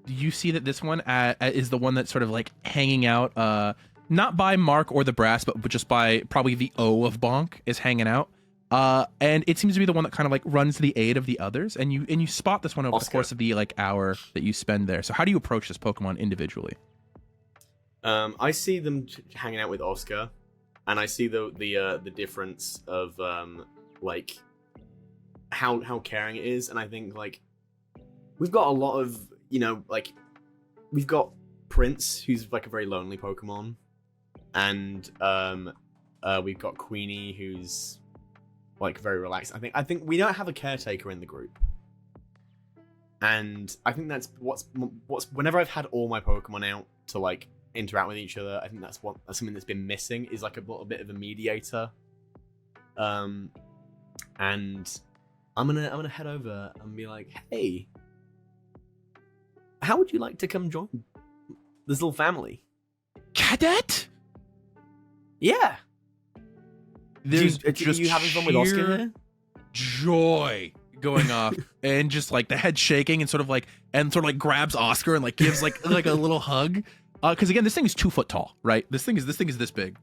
you see that this one is the one that's sort of hanging out, not by Mark or the Brass, but just by probably the O of Bonk is hanging out. And it seems to be the one that kind of runs to the aid of the others, and you spot this one over the course of the hour that you spend there. So how do you approach this Pokemon individually? I see them hanging out with Oscar, and I see the difference of how caring it is, and I think we've got a lot of we've got Prince, who's a very lonely Pokemon, and we've got Queenie, who's like very relaxed. I think we don't have a caretaker in the group, and I think that's what's whenever I've had all my Pokemon out to like interact with each other, I think that's something that's been missing, is like a little bit of a mediator. And I'm gonna head over and be like, hey, how would you like to come join this little family? Cadet? Yeah. There's Are just you having fun with Oscar sheer here? joy going off, and just like the head shaking and sort of like grabs Oscar and like gives like a little hug. Because again, this thing is 2 foot tall, right? This thing is this big.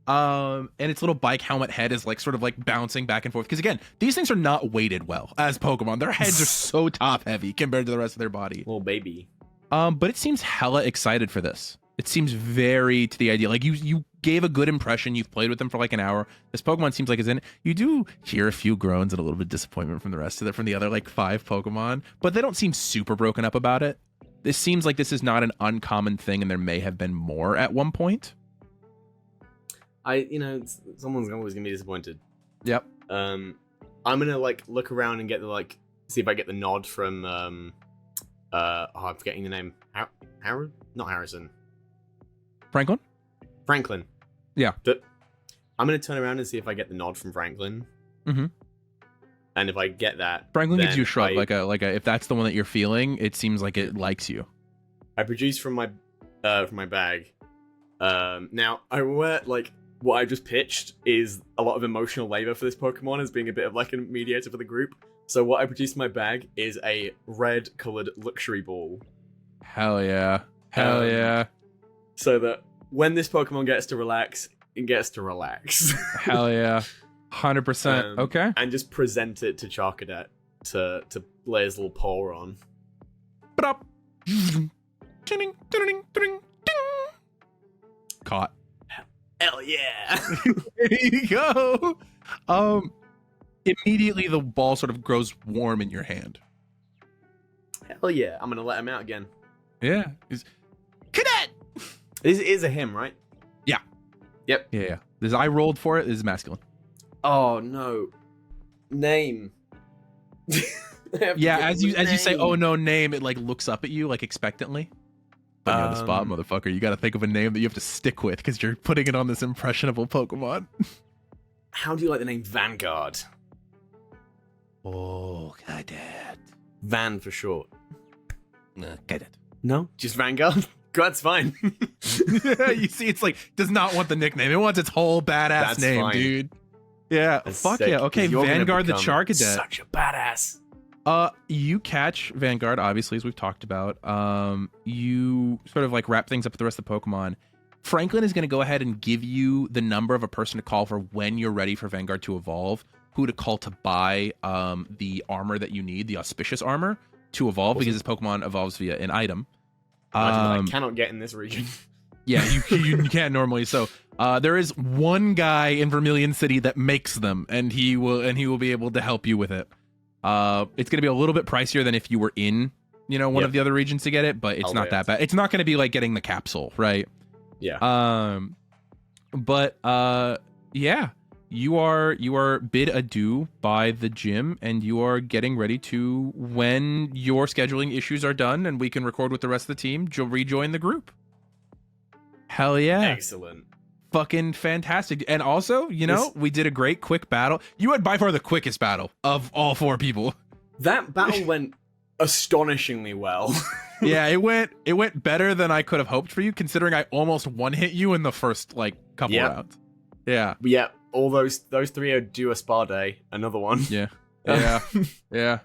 And its little bike helmet head is like sort of like bouncing back and forth. Because again, these things are not weighted well as Pokemon. Their heads are so top heavy compared to the rest of their body. Little baby. But it seems hella excited for this. It seems very to the idea. Like you gave a good impression. You've played with them for like an hour. This Pokemon seems like it's in it. You do hear a few groans and a little bit of disappointment from the other like 5 Pokemon, but they don't seem super broken up about it. This seems like this is not an uncommon thing, and there may have been more at one point. Someone's always gonna be disappointed. Yep. I'm gonna like look around and get the like, see if I get the nod from I'm forgetting the name. Howard? Not Harrison. Franklin. Yeah. I'm gonna turn around and see if I get the nod from Franklin. Mm-hmm. And if I get that, Franklin gives then you a shrug, like a if that's the one that you're feeling, it seems like it likes you. I produce from my bag. Now I'm aware, like, what I just pitched is a lot of emotional labor for this Pokemon as being a bit of like a mediator for the group. So what I produced in my bag is a red colored luxury ball. Hell yeah. Hell yeah. So that when this Pokemon gets to relax, it gets to relax. Hell yeah. 100%. Okay. And just present it to Charcadet to lay his little paw on. Caught. Hell yeah. There you go. Immediately the ball sort of grows warm in your hand. Hell yeah. I'm gonna let him out again. Yeah. Cadet! This is a him, right? Yeah. Yep. Yeah. This I rolled for it. This is masculine. Oh no. Name. Yeah, as you say, oh no, name, it like looks up at you like expectantly. Put you on the spot, motherfucker. You got to think of a name that you have to stick with because you're putting it on this impressionable Pokemon. How do you like the name Vanguard? Oh, Cadet. Van for short. Cadet. No, just Vanguard. God's fine. You see, it's like does not want the nickname. It wants its whole badass That's name, fine. dude. Yeah, That's fuck sick, yeah. Okay, 'cause you're gonna Vanguard the become Charcadet. Such a badass. You catch Vanguard, obviously, as we've talked about. You sort of like wrap things up with the rest of the Pokemon. Franklin is going to go ahead and give you the number of a person to call for when you're ready for Vanguard to evolve, who to call to buy the armor that you need, the auspicious armor, to evolve, because this Pokemon evolves via an item. I cannot get in this region. Yeah, you can't normally. So there is one guy in Vermilion City that makes them, and he will be able to help you with it. It's going to be a little bit pricier than if you were in, one of the other regions to get it, but it's not that bad. It's not going to be like getting the capsule, right? Yeah. But yeah, you are bid adieu by the gym, and you are getting ready to, when your scheduling issues are done and we can record with the rest of the team, rejoin the group. Hell yeah. Excellent. Fucking fantastic. And also, we did a great quick battle. You had by far the quickest battle of all 4 people. That battle went astonishingly well. Yeah, it went better than I could have hoped for you, considering I almost one-hit you in the first couple rounds. Yeah. Yeah, all those 3 are due a spa day. Another one. Yeah. Yeah.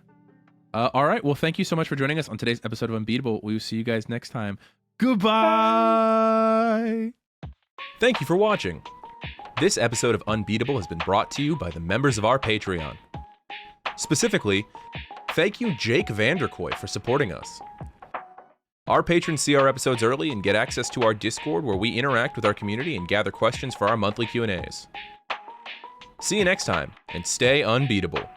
All right. Well, thank you so much for joining us on today's episode of Unbeatable. We will see you guys next time. Goodbye. Thank you for watching. This episode of Unbeatable has been brought to you by the members of our Patreon. Specifically, thank you Jake Vanderkoy for supporting us. Our patrons see our episodes early and get access to our Discord, where we interact with our community and gather questions for our monthly Q&As. See you next time, and stay unbeatable.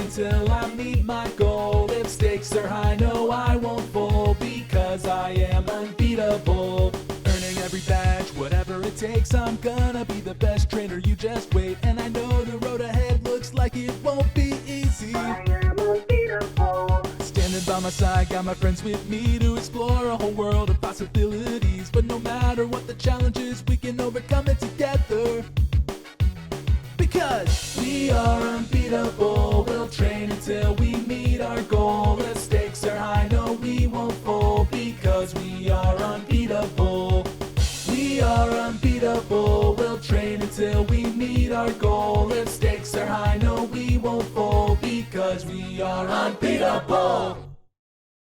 until I meet my goal. If stakes are high, no, I won't fold, because I am unbeatable. Earning every badge, whatever it takes, I'm gonna be the best trainer, you just wait. And I know the road ahead looks like it won't be easy. I am unbeatable. Standing by my side, got my friends with me to explore a whole world of possibilities. But no matter what the challenge is, we can overcome it together. Because we are unbeatable, we'll train until we meet our goal. If stakes are high, no, we won't fold, because we are unbeatable. We are unbeatable, we'll train until we meet our goal. If stakes are high, no, we won't fold, because we are unbeatable.